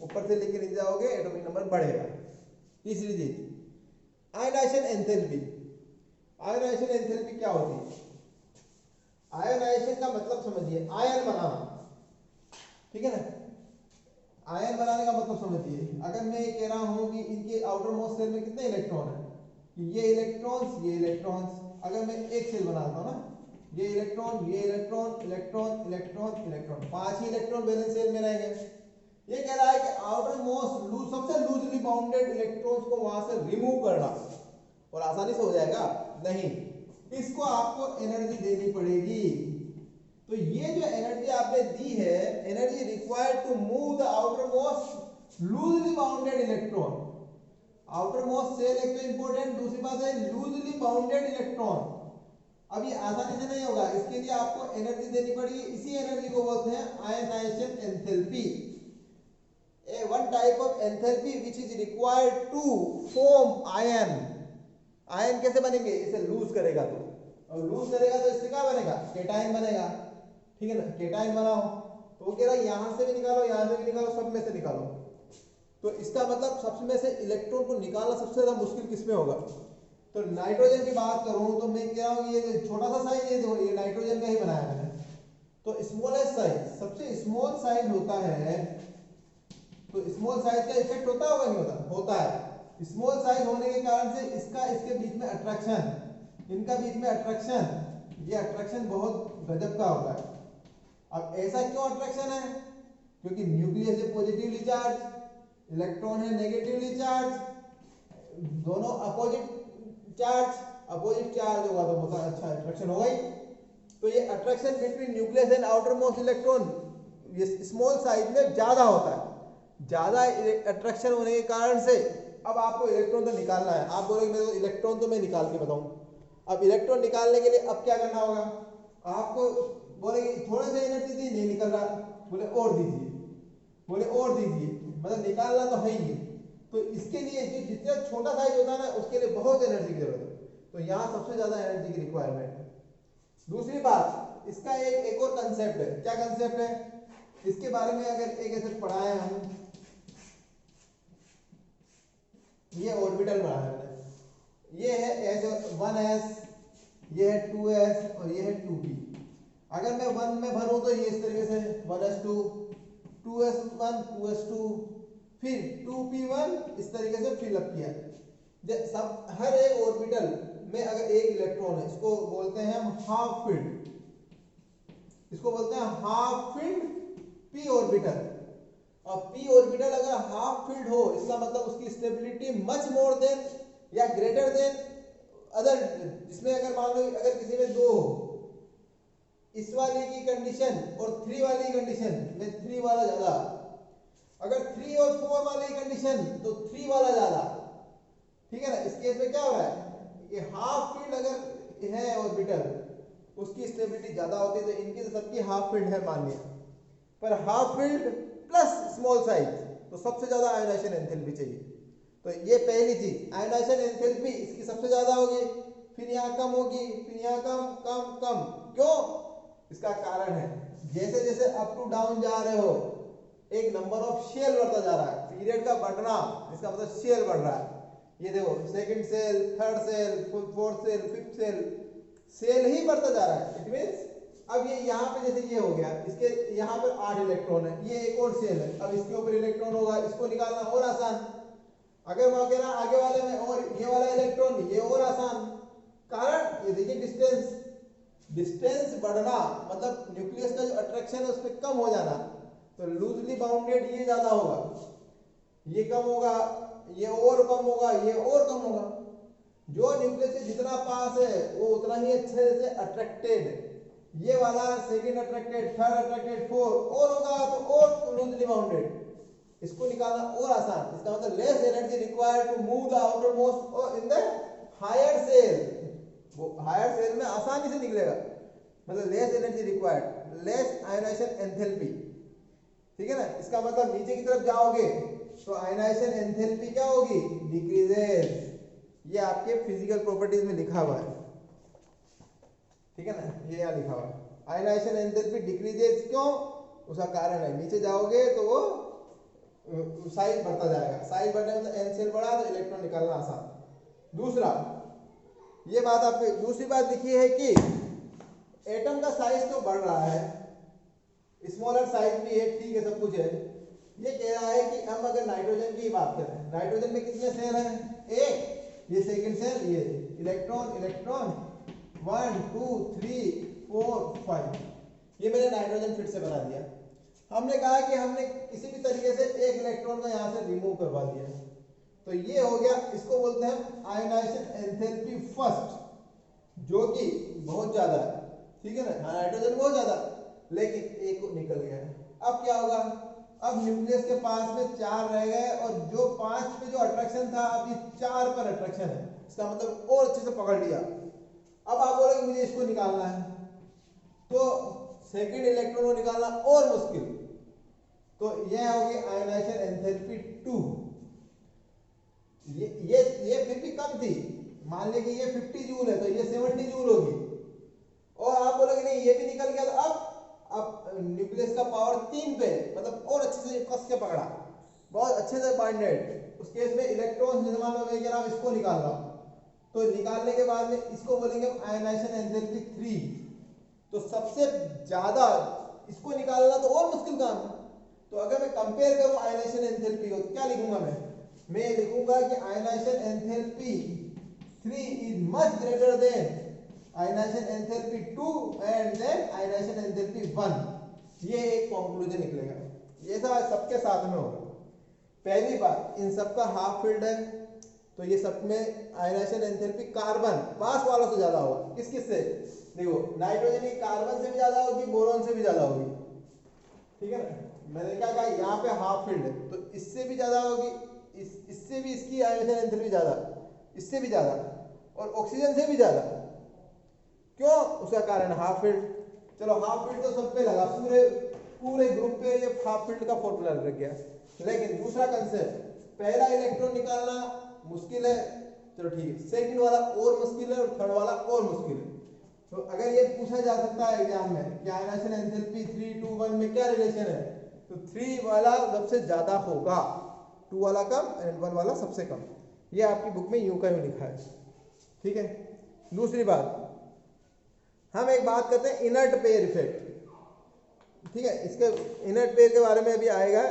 ऊपर से लेके नीचे जाओगे, एटॉमिक नंबर बढ़ेगा। तीसरी चीज, आयनाइजेशन एंथैल्पी। आयनाइजेशन एंथैल्पी क्या होती है? आयनाइजेशन का मतलब समझिए, आयन बनाना, ठीक है ना। आयन बनाने का मतलब समझिए, अगर मैं ये कह रहा हूं कि इनके आउटर मोस्ट शेल में कितने इलेक्ट्रॉन है, ये इलेक्ट्रॉन्स, अगर मैं एक शेल बनाता हूं ना, ये इलेक्ट्रॉन, इलेक्ट्रॉन, 5 ही इलेक्ट्रॉन वैलेंस शेल में रहेंगे। ये कह रहा है कि आउटर मोस्ट सबसे लूजली बाउंडेड इलेक्ट्रॉन्स को वहां से रिमूव करना, और आसानी से हो जाएगा नहीं। इसको आपको एनर्जी देनी पड़ेगी। तो ये जो एनर्जी आपने दी है, energy required to move the outer most loosely bounded electron. Outer most shell एक तो इंपॉर्टेंट, दूसरी बात है लूजली बाउंडेड इलेक्ट्रॉन। अब ये आसानी से नहीं होगा, इसके लिए आपको एनर्जी देनी पड़ेगी। इसी एनर्जी को बोलते हैं ionisation enthalpy. One type of enthalpy which is required to form ion. Ion कैसे बनेंगे? इसे लूज करेगा तो, और लूज करेगा तो इससे क्या बनेगा? केटायन बनेगा। ठीक है ना, केटायन बनाओ तो वो कह रहा है यहां से भी निकालो, यहां से भी निकालो, सब में से निकालो। तो इसका मतलब सब में से इलेक्ट्रॉन को निकालना सबसे ज्यादा मुश्किल किसमें होगा? तो नाइट्रोजन की बात करूं तो मैं कह रहा हूं ये छोटा सा साइज, ये नाइट्रोजन का ही बनाया मैंने। तो स्मॉलेस्ट साइज, सबसे स्मॉल साइज होता है। तो स्मॉल साइज का इफेक्ट होता होगा नहीं होता? होता है। स्मॉल साइज होने के कारण से इसका इसके बीच में अट्रैक्शन, इनका बीच में अट्रैक्शन, ये अट्रैक्शन बहुत गजब का होता है। अब ऐसा क्यों अट्रैक्शन है? क्योंकि न्यूक्लियस है पॉजिटिवली चार्ज, इलेक्ट्रॉन है नेगेटिवली चार्ज, दोनों अपोजिट चार्ज होगा तो बहुत अच्छा अट्रैक्शन होगा ही। तो ये attraction between nucleus and outer most electron ये स्मॉल साइज में ज्यादा होता है। ज्यादा अट्रैक्शन होने के कारण से अब आपको इलेक्ट्रॉन तो निकालना है। आप बोलोगे मेरे को इलेक्ट्रॉन तो मैं निकाल के बताऊं। अब इलेक्ट्रॉन निकालने के लिए अब क्या करना होगा? आपको बोलेगे थोड़ा सा एनर्जी दी, नहीं निकल रहा, बोले और दीजिए, बोले और दीजिए, मतलब निकालना तो है ही। तो इसके लिए जो जितना छोटा साइज होता है ना, उसके लिए बहुत एनर्जी की जरूरत है। तो यहाँ सबसे ज्यादा एनर्जी की रिक्वायरमेंट है। दूसरी बात, इसका एक और कंसेप्ट है। क्या कंसेप्ट है? इसके बारे में अगर एक ऐसे पढ़ाए हम, ये ऑर्बिटल बनाया मैंने। ये है S1s, ये है 2s और ये है 2p। अगर मैं 1 में भरूं तो ये इस तरीके से 1s2, 2s1, 2s2, फिर 2p1 इस तरीके से फिल अप किया। सब हर एक ऑर्बिटल में अगर एक इलेक्ट्रॉन है, इसको बोलते हैं हम हाफ फील्ड, इसको बोलते हैं हाफ फील्ड p ऑर्बिटल। और p ऑर्बिटल अगर हाफ फील्ड हो, इसका मतलब उसकी स्टेबिलिटी मच मोर देन या ग्रेटर देन अदर। जिसमें अगर मान लो अगर किसी में 2 हो, इस वाले की कंडीशन और 3 वाली कंडीशन में 3 वाला ज्यादा, अगर 3 और 4 वाली कंडीशन तो 3 वाला ज्यादा। ठीक है ना, इस केस में क्या हो रहा है? ये हाफ फील्ड अगर है ऑर्बिटल, उसकी स्टेबिलिटी ज्यादा होती है, तो इनकी तो सबकी हाफ फील्ड है मान लिया, पर half field plus small size, तो सबसे ज्यादा आयोनाइजेशन एंथैल्पी चाहिए। तो ये पहली चीज, आयोनाइजेशन एंथैल्पी इसकी सबसे ज्यादा होगी, फिर यहाँ कम होगी, फिर यहाँ कम कम कम। क्यों? इसका कारण है जैसे जैसे अप टू डाउन जा रहे हो, एक नंबर ऑफ शेल बढ़ता जा रहा है। पीरियड का बढ़ना, इसका मतलब शेल बढ़ रहा है। ये देखो second cell, third cell, fourth cell, fifth cell, cell ही बढ़ता जा रहा है। इट मींस अब ये यहाँ पे जैसे ये हो गया, इसके यहाँ पर 8 इलेक्ट्रॉन है, ये एक और सेल है, अब इसके ऊपर इलेक्ट्रॉन होगा, इसको निकालना और आसान। अगर मैं कह रहा आगे वाले में और ये वाला इलेक्ट्रॉन, ये और आसान। कारण ये देखिए डिस्टेंस बढ़ना, मतलब न्यूक्लियस का जो अट्रैक्शन है उस पर कम हो जाना। तो लूजली बाउंडेड ये ज्यादा होगा, ये कम होगा, ये और कम होगा, ये और कम होगा। जो न्यूक्लियस से जितना पास है वो उतना ही अच्छे से अट्रैक्टेड। ये वाला second attracted, third attracted, fourth और होगा तो और लूजली बाउंडेड, इसको निकालना और आसान। इसका मतलब less energy required to move the outer most in the higher shell. वो हायर सेल में आसानी से निकलेगा, मतलब less energy required, less ionisation enthalpy. ठीक है ना, इसका मतलब नीचे की तरफ जाओगे तो आयोनाइजेशन एंथैल्पी क्या होगी? डिक्रीजेस। ये आपके फिजिकल प्रॉपर्टीज में लिखा हुआ है। ठीक है ना, ये यहाँ लिखा हुआ है आयोनाइजेशन एंथैल्पी डिक्रीजेस। क्यों? उसका कारण है नीचे जाओगे तो वो साइज बढ़ता जाएगा, साइज बढ़ने में एन सेल बढ़ा तो इलेक्ट्रॉन निकालना आसान। दूसरा ये बात आपकी, दूसरी बात लिखी है कि एटम का साइज तो बढ़ रहा है, स्मॉलर साइज भी है, ठीक है, सब कुछ है। ये कह रहा है कि हम अगर नाइट्रोजन की बात करें, नाइट्रोजन में कितने सेल हैं? एक, ये सेकंड सेल, ये इलेक्ट्रॉन इलेक्ट्रॉन 1 2 3 4 5, ये मैंने नाइट्रोजन फिर से बना दिया। हमने कहा कि हमने किसी भी तरीके से एक इलेक्ट्रॉन को यहाँ से रिमूव करवा दिया, तो ये हो गया, इसको बोलते हैं आयोनाइजेशन एंथैल्पी फर्स्ट। जो कि बहुत ज्यादा है, ठीक है ना, नाइट्रोजन बहुत ज्यादा, लेकिन एक निकल गया है। अब क्या होगा, अब न्यूक्लियस के पास में 4 रह गए और जो 5 पे जो अट्रैक्शन था अब ये 4 पर अट्रैक्शन है, इसका मतलब और अच्छे से पकड़ लिया। अब आप बोलोगे मुझे इसको निकालना है, तो सेकंड इलेक्ट्रॉन को निकालना और मुश्किल, तो यह होगी आयनाइजेशन एंथैल्पी 2। ये फिर भी कम थी, मान लीजिए कि ये 50 जूल है तो ये 70 जूल होगी। और आप बोलोगे नहीं ये भी निकल गया, तो अब न्यूक्लियस का पावर 3 पे, मतलब और अच्छे से कस के पकड़ा, बहुत अच्छे से बाइंडेड। उस केस में इलेक्ट्रॉन जैसे मान लो मैं कह रहा हूं इसको निकाल रहा हूं, तो निकालने के बाद में इसको बोलेंगे आयनाइजेशन एंथैल्पी 3। तो सबसे ज्यादा इसको निकालना तो और मुश्किल काम है। तो अगर मैं कंपेयर करूं आयनाइजेशन एंथैल्पी को, क्या लिखूंगा मैं लिखूंगा कि ionisation enthalpy 3 is much greater than ionisation enthalpy 2 and then ionisation enthalpy 1। ये एक कंक्लूजन निकलेगा, ये सबके साथ में होगा। पहली बात, इन सबका हाफ फील्ड है, तो ये सब में आयनाइजेशन एंथैल्पी कार्बन पास वालों से ज्यादा होगा। किस किस से, देखो नाइट्रोजन की कार्बन से भी ज्यादा होगी, बोरॉन से भी ज्यादा होगी, ठीक है ना। मैंने क्या कहा, यहाँ पे हाफ फील्ड है तो इससे भी ज्यादा होगी, इससे भी इसकी आयनाइजेशन एंथैल्पी ज्यादा, इससे भी ज्यादा, और ऑक्सीजन से भी ज्यादा। क्यों, उसका कारण हाफ फील्ड। चलो हाफ फील्ड तो सब पे लगा, पूरे ग्रुप पे ये हाफ फील्ड का फॉर्मूला लग गया। लेकिन दूसरा कंसेप्ट, पहला इलेक्ट्रॉन निकालना मुश्किल है, चलो ठीक है, सेकंड वाला और मुश्किल है और थर्ड वाला और मुश्किल है। तो अगर ये पूछा जा सकता है एग्जाम में कि आयनाइजेशन एंथैल्पी 3, 2, 1 में क्या रिलेशन है, तो 3 वाला सबसे ज्यादा होगा, 2 वाला कम एंड 1 वाला सबसे कम। ये आपकी बुक में यूं का यूं लिखा है, ठीक है। दूसरी बात, हम एक बात करते हैं इनर्ट पेयर इफेक्ट, ठीक है। इसके इनर्ट पेयर के बारे में अभी आएगा,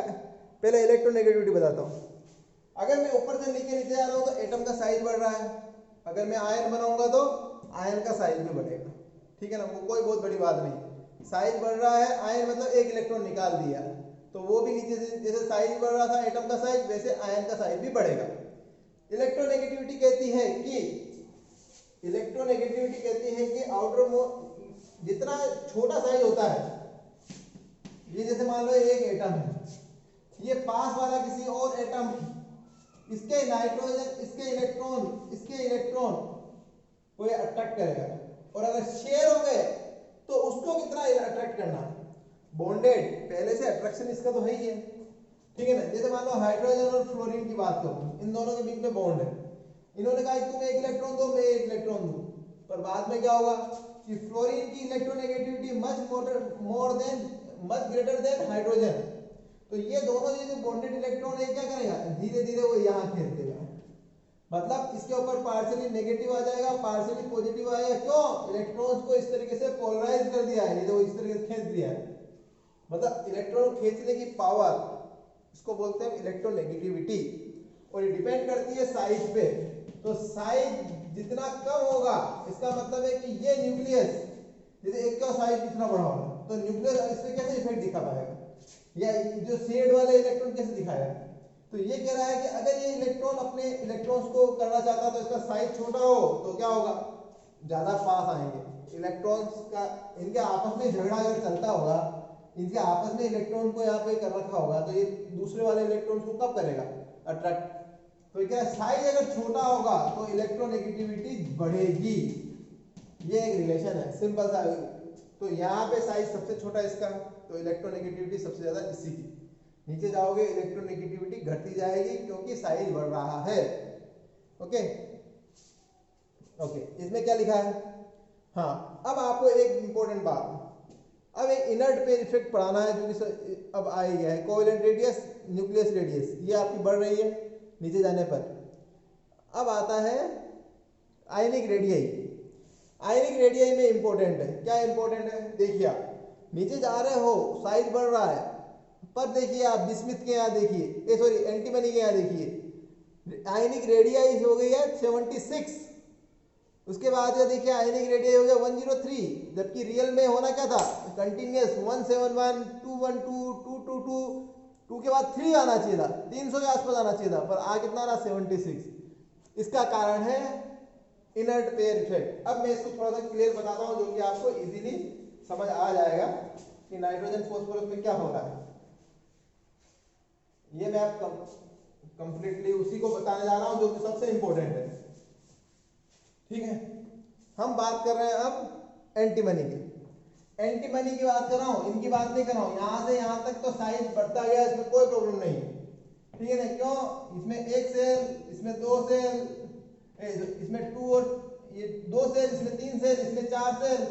पहले इलेक्ट्रोनेगेटिविटी बताता हूँ। अगर मैं ऊपर से नीचे नीचे जा रहा हूँ तो एटम का साइज बढ़ रहा है, अगर मैं आयन बनाऊंगा तो आयन का साइज भी बढ़ेगा, ठीक है ना, वो कोई बहुत बड़ी बात नहीं। साइज बढ़ रहा है, आयन मतलब एक इलेक्ट्रॉन निकाल दिया, तो वो भी नीचे से जैसे साइज बढ़ रहा था एटम का साइज, वैसे आयन का साइज भी बढ़ेगा। इलेक्ट्रोनेगेटिविटी कहती है कि आउटर मोस्ट जितना छोटा साइज होता है, ये जैसे मान लो एक एटम है, ये पास वाला किसी और एटम, इसके नाइट्रोजन, इसके इलेक्ट्रॉन को ये अट्रैक्ट करेगा, और अगर शेयर हो गए तो उसको कितना अट्रैक्ट करना, बॉन्डेड, पहले से अट्रैक्शन इसका तो है ही है, ठीक है ना। जैसे मान लो हाइड्रोजन और फ्लोरीन की बात करूं, इन दोनों के बीच में बॉन्ड है, इन्होंने कहा तुम एक इलेक्ट्रॉन दो मैं एक इलेक्ट्रॉन दूं, पर बाद में क्या होगा कि फ्लोरीन की electronegativity much greater then hydrogen, तो ये दोनों जो बॉन्डेड इलेक्ट्रॉन है क्या करेगा, धीरे धीरे वो यहाँ खींच देगा, मतलब इसके ऊपर पार्शियली नेगेटिव आ जाएगा, पार्शियली पॉजिटिव आएगा। क्यों, इलेक्ट्रॉन्स को इस तरीके से पोलराइज कर दिया है, ये जो इस तरीके से खींच दिया है, मतलब इलेक्ट्रॉन खींचने की पावर, इसको बोलते हैं इलेक्ट्रोनेगेटिविटी, और ये डिपेंड करती है साइज पे। तो साइज जितना कम होगा, इसका मतलब है कि ये न्यूक्लियस, जैसे एक का साइज जितना बड़ा होगा तो न्यूक्लियस इस पे कैसे इफेक्ट दिखा पाएगा, या जो शेड वाले इलेक्ट्रॉन कैसे दिखाएगा। तो ये कह रहा है कि अगर ये इलेक्ट्रॉन अपने इलेक्ट्रॉन्स को करना चाहता तो इसका साइज छोटा हो तो क्या होगा, ज्यादा पास आएंगे इलेक्ट्रॉन्स का, इनके आपस में झगड़ा अगर चलता होगा, इनके आपस में इलेक्ट्रॉन को यहाँ पे कर रखा होगा, तो ये दूसरे वाले इलेक्ट्रॉन्स को कब करेगा, अट्रैक्ट। तो क्या साइज अगर छोटा होगा तो इलेक्ट्रोनेगेटिविटी बढ़ेगी, ये एक रिलेशन है सिंपल सा। तो यहाँ पे साइज सबसे छोटा इसका, तो इलेक्ट्रोनेगेटिविटी सबसे ज्यादा इसी की, नीचे जाओगे इलेक्ट्रोनेगेटिविटी घटती जाएगी क्योंकि साइज बढ़ रहा है। ओके, इसमें क्या लिखा है, हाँ अब आपको एक इंपॉर्टेंट बात, अब एक इनर्ट पेयर इफेक्ट पढ़ाना है जो कि अब आ ही गया है, कोवेलेंट रेडियस, न्यूक्लियस रेडियस, ये आपकी बढ़ रही है नीचे जाने पर। अब आता है आयनिक रेडियाई, आयनिक रेडियाई में इंपॉर्टेंट है, क्या इंपॉर्टेंट है, देखिए आप नीचे जा रहे हो साइज बढ़ रहा है, पर देखिए आप बिस्मिथ के यहाँ देखिए, सॉरी एंटीमनी के यहाँ देखिए, आयनिक रेडियाई हो गई है 76, उसके बाद ये देखिए आयनिक रेडियाई हो गया 103, जबकि रियल में होना क्या था, कंटिन्यूस 171, 212, 222, 2 के बाद 3 आना चाहिए था, 300 के आसपास आना चाहिए था, पर आ कितना रहा 76। इसका कारण है इनर्ट पेयर इफेक्ट। अब मैं इसको थोड़ा सा क्लियर बताता हूँ जो कि आपको इजीली समझ आ जाएगा कि नाइट्रोजन फॉस्फोरस में क्या हो रहा है। ये मैं आप कंप्लीटली उसी को बताने जा रहा हूँ जो कि सबसे इंपॉर्टेंट है। ठीक है, हम बात कर रहे हैं अब एंटीमनी की। एंटीमनी की बात कर रहा हूँ, इनकी बात नहीं कर रहा हूँ। यहां से यहां तक तो साइज बढ़ता गया, इसमें कोई प्रॉब्लम नहीं है। ठीक है ना, क्यों? इसमें एक सेल, इसमें दो सेल, इसमें टू और ये दो सेल, इसमें तीन सेल, इसमें चार सेल,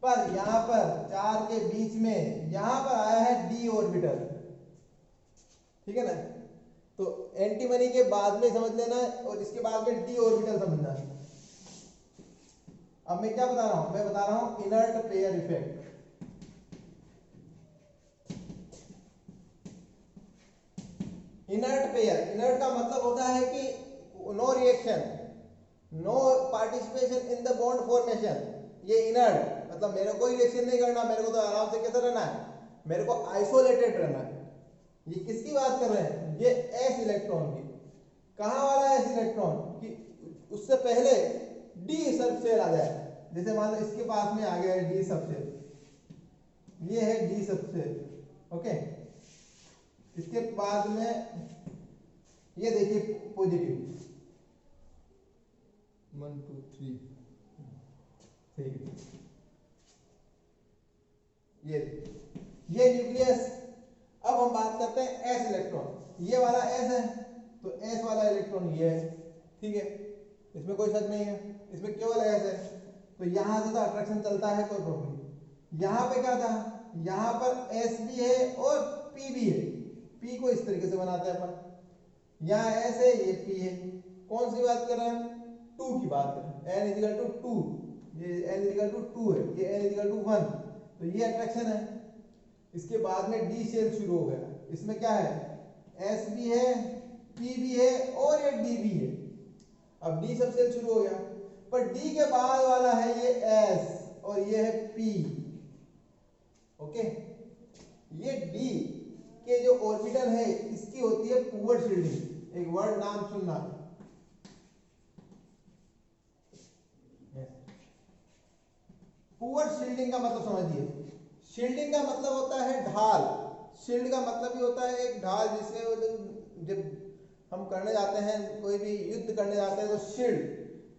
पर यहां पर चार के बीच में यहां पर आया है डी ऑर्बिटल। ठीक है ना, तो एंटीमनी के बाद में समझ लेना और इसके बाद में डी ऑर्बिटल समझना है। अब मैं क्या बता रहा हूं? मैं बता रहा हूं inert pair effect. Inert pair, inert का मतलब होता है कि no reaction, no participation in the bond formation. ये इनर्ट मतलब मेरे को कोई रिएक्शन नहीं करना, मेरे को तो आराम से कैसे रहना है, मेरे को आइसोलेटेड रहना है। ये किसकी बात कर रहे हैं? ये एस इलेक्ट्रॉन की। कहां वाला एस इलेक्ट्रॉन कि उससे पहले डी सबसेल आ जाए। जैसे मान लो इसके पास में आ गया है डी सबसेल, ये है डी सबसेल। ओके, इसके बाद में ये देखिए पॉजिटिव 1 2 3, ठीक है, ये न्यूक्लियस। अब हम बात करते हैं एस इलेक्ट्रॉन। ये वाला एस है तो एस वाला इलेक्ट्रॉन ये है। ठीक है, इसमें कोई शक नहीं है, इसमें केवल एस है। तो यहां से तो अट्रैक्शन चलता है, कोई प्रॉब्लम नहीं। यहां पे क्या था? यहां पर एस भी है और पी भी है। पी को इस तरीके से बनाते हैं अपन, यहाँ एस है, ये पी है। कौन सी बात कर रहे हैं? टू की बात कर रहे हैं। एन इजिकल टू टू, ये एन इजिकल टू टू है, ये एन इजिकल टू वन, तो ये अट्रैक्शन है। इसके बाद में डी शेल शुरू हो गया। इसमें क्या है? एस भी है, पी भी है और ये डी भी है। अब डी सब सेल शुरू हो गया, पर डी के बाद वाला है ये एस और ये है पी। ओके, ये डी के जो ऑर्बिटल है इसकी होती है पुअर शील्डिंग। एक वर्ड नाम सुनना, पुअर शील्डिंग का मतलब समझिए। शील्डिंग का मतलब होता है ढाल। शील्ड का मतलब ही होता है एक ढाल, जिससे जब हम करने जाते हैं, कोई भी युद्ध करने जाते हैं तो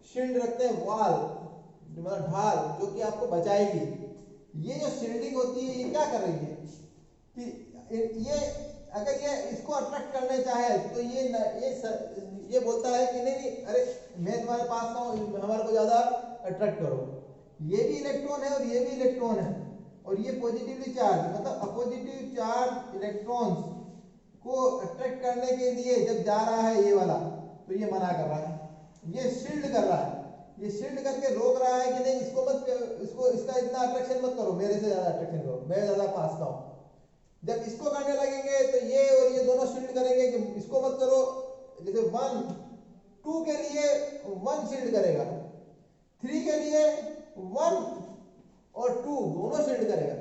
शील्ड रखते हैं, वाल मतलब ढाल जो कि आपको बचाएगी। ये जो शील्डिंग होती है ये क्या कर रही है कि ये अगर ये इसको अट्रैक्ट करने चाहे तो ये बोलता है कि नहीं नहीं, अरे मैं तुम्हारे पास था, हमारे को ज्यादा अट्रैक्ट करो। ये भी इलेक्ट्रॉन है और ये भी इलेक्ट्रॉन है, और ये पॉजिटिवली चार्ज मतलब अपोजिटिव चार्ज इलेक्ट्रॉन्स को अट्रैक्ट करने के लिए जब जा रहा है ये वाला, तो ये मना कर रहा है, ये शील्ड कर रहा है। ये शील्ड करके रोक रहा है कि नहीं, इसका इतना अट्रैक्शन मत करो, मेरे से ज्यादा अट्रैक्शन करो, मैं ज्यादा पास का हूं। जब इसको करने लगेंगे तो ये और ये दोनों शील्ड करेंगे कि इसको मत करो। जैसे 1 2 के लिए 1 शील्ड करेगा, 3 के लिए 1 और 2 दोनों शील्ड करेगा,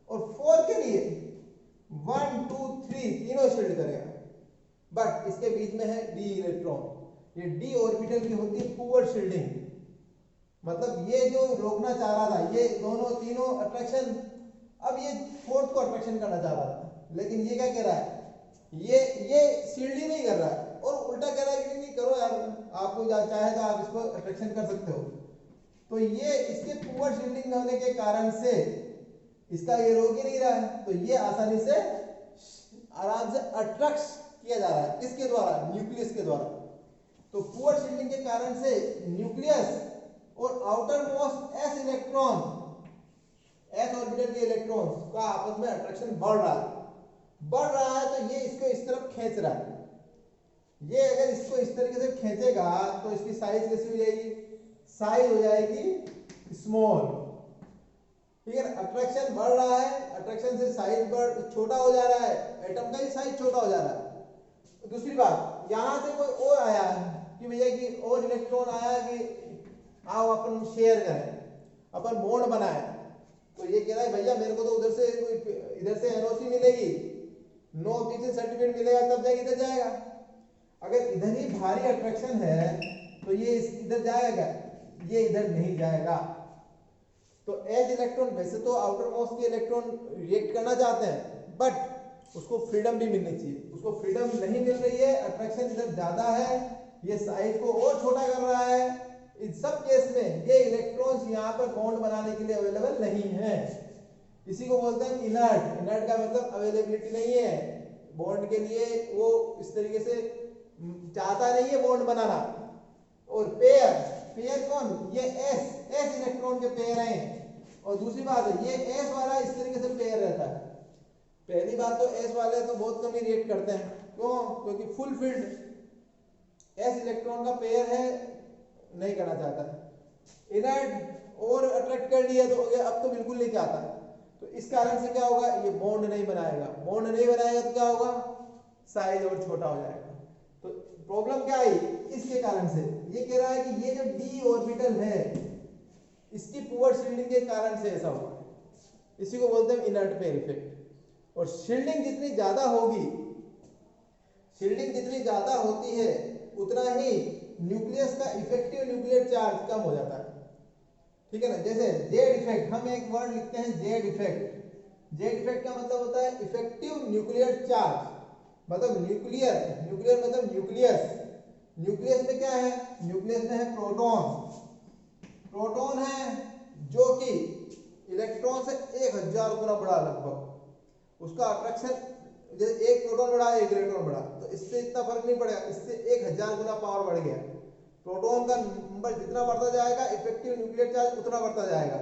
और 4 के लिए 1 2 3 तीनों शील्ड करेगा। बट इसके बीच में है डी इलेक्ट्रॉन। ये डी ऑर्बिटल की होती है पुअर शील्डिंग, मतलब ये जो रोकना चाह रहा था ये दोनों तीनों अट्रैक्शन, अब ये फोर्थ को अट्रैक्शन करना चाह रहा था, लेकिन ये क्या कह रहा है, ये शील्ड ही नहीं कर रहा है और उल्टा कह रहा है कि नहीं करो यार, आपको चाहे तो आप इसको अट्रैक्शन कर सकते हो। तो ये इसके पुअर शील्डिंग होने के कारण से इसका ये रोक ही नहीं रहा है, तो ये आसानी से आराम से अट्रैक्ट किया जा रहा है। किसके द्वारा? न्यूक्लियस के द्वारा। तो पुअर शील्डिंग के कारण से न्यूक्लियस और outer most S electron, S orbital के इलेक्ट्रॉन्स का आपस में अट्रैक्शन बढ़ रहा है, तो ये इसको इस तरफ खींच रहा है। ये अगर इसको इस तरीके से खींचेगा तो इसकी साइज कैसी हो जाएगी? साइज हो जाएगी स्मॉल। ठीक है, अट्रैक्शन बढ़ रहा है, अट्रैक्शन से साइज छोटा हो जा रहा है, एटम का ही साइज छोटा हो जा रहा है। दूसरी बात, यहां से कोई और आया कि भैया कि और इलेक्ट्रॉन आया कि आओ अपन शेयर करें, अपन बॉन्ड बनाए, तो ये कह रहा है भैया मेरे को तो उधर से इधर से एनओसी मिलेगी, नो ऑब्जेक्शन सर्टिफिकेट मिलेगा, तब जाके इधर जाएगा। अगर इधर ही भारी अट्रैक्शन है तो ये इधर जाएगा, ये इधर नहीं जाएगा। तो एज इलेक्ट्रॉन वैसे तो आउटर मोस्ट के इलेक्ट्रॉन रिएक्ट करना चाहते हैं, बट उसको फ्रीडम भी मिलनी चाहिए। उसको फ्रीडम नहीं मिल रही है, अट्रैक्शन इधर ज्यादा है, ये साइज को और छोटा कर रहा है। इन सब केस में ये इलेक्ट्रॉन्स यहाँ पर बॉन्ड बनाने के लिए अवेलेबल नहीं है। इसी को बोलते हैं इनर्ट। इनर्ट का मतलब अवेलेबिलिटी नहीं है बॉन्ड के लिए, वो इस तरीके से चाहता नहीं है बॉन्ड बनाना। और पेयर, पेयर कौन, ये एस इलेक्ट्रॉन के पेयर हैं। और दूसरी बात है ये एस वाला इस तरीके से पेयर रहता है। पहली बात तो एस वाले तो बहुत कम ही रिएक्ट करते हैं, क्यों, क्योंकि फुल फील्ड एस इलेक्ट्रॉन का पेयर है, नहीं करना चाहता। इनर्ट और अट्रैक्ट कर लिया तो अब तो बिल्कुल नहीं चाहता। तो इस कारण से क्या होगा, ये बॉन्ड नहीं बनाएगा। बॉन्ड नहीं बनाएगा तो क्या होगा, साइज और छोटा हो जाएगा। तो प्रॉब्लम क्या आई, इसके कारण से ये कह रहा है कि ये जो डी ऑर्बिटल है इसकी पुअर शील्डिंग के कारण से ऐसा हुआ। इसी को बोलते हैं इनर्ट पेयर इफेक्ट। और शील्डिंग जितनी ज्यादा होगी, शील्डिंग जितनी ज्यादा होती है उतना ही न्यूक्लियस का इफेक्टिव न्यूक्लियर चार्ज कम हो जाता है। ठीक है ना। जैसे जेड इफेक्ट, हम एक वर्ड लिखते हैं जेड इफेक्ट। जेड इफेक्ट का मतलब होता है इफेक्टिव न्यूक्लियर चार्ज, मतलब न्यूक्लियर, न्यूक्लियर मतलब न्यूक्लियस। न्यूक्लियस में क्या है, न्यूक्लियस में है प्रोटॉन। प्रोटॉन है जो कि इलेक्ट्रॉन से 1000 गुना बड़ा लगभग। उसका अट्रैक्शन, जैसे एक प्रोटॉन बढ़ा एक इलेक्ट्रॉन बढ़ा, तो इससे इतना फर्क नहीं पड़ेगा, इससे 1000 गुना पावर बढ़ गया। प्रोटॉन का नंबर जितना बढ़ता जाएगा इफेक्टिव न्यूक्लियर चार्ज उतना बढ़ता जाएगा।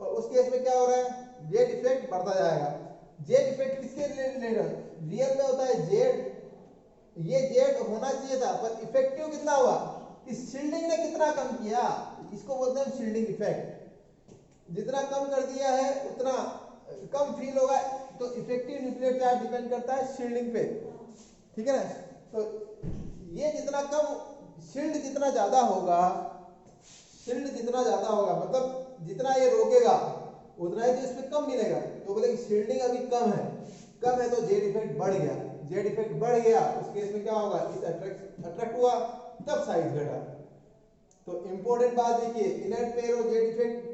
और उस केस में क्या हो रहा है, जेड इफेक्ट बढ़ता जाएगा। जेड इफेक्ट किसके रियल में होता है, जेड, ये जेड होना चाहिए था, पर इफेक्टिव कितना हुआ, इस शील्डिंग ने कितना कम किया, इसको बोलते हैं शील्डिंग इफेक्ट। जितना कम कर दिया है उतना कम फील होगा। तो इफेक्टिव न्यूक्लियर चार्ज डिपेंड करता है शील्डिंग पे। ठीक है ना। तो ये जितना कम, शील्ड जितना ज्यादा होगा, शील्ड जितना ज्यादा होगा मतलब जितना ये रोकेगा उतना ही तो इसमें कम मिलेगा। तो बोले शील्डिंग अभी कम है तो जेड इफेक्ट बढ़ गया। जेड इफेक्ट बढ़ गया उस केस में क्या होगा, इस अट्रैक्ट हुआ तब साइज घटा। तो इंपॉर्टेंट बात देखिए, इनर्ट पेयर और Z effect,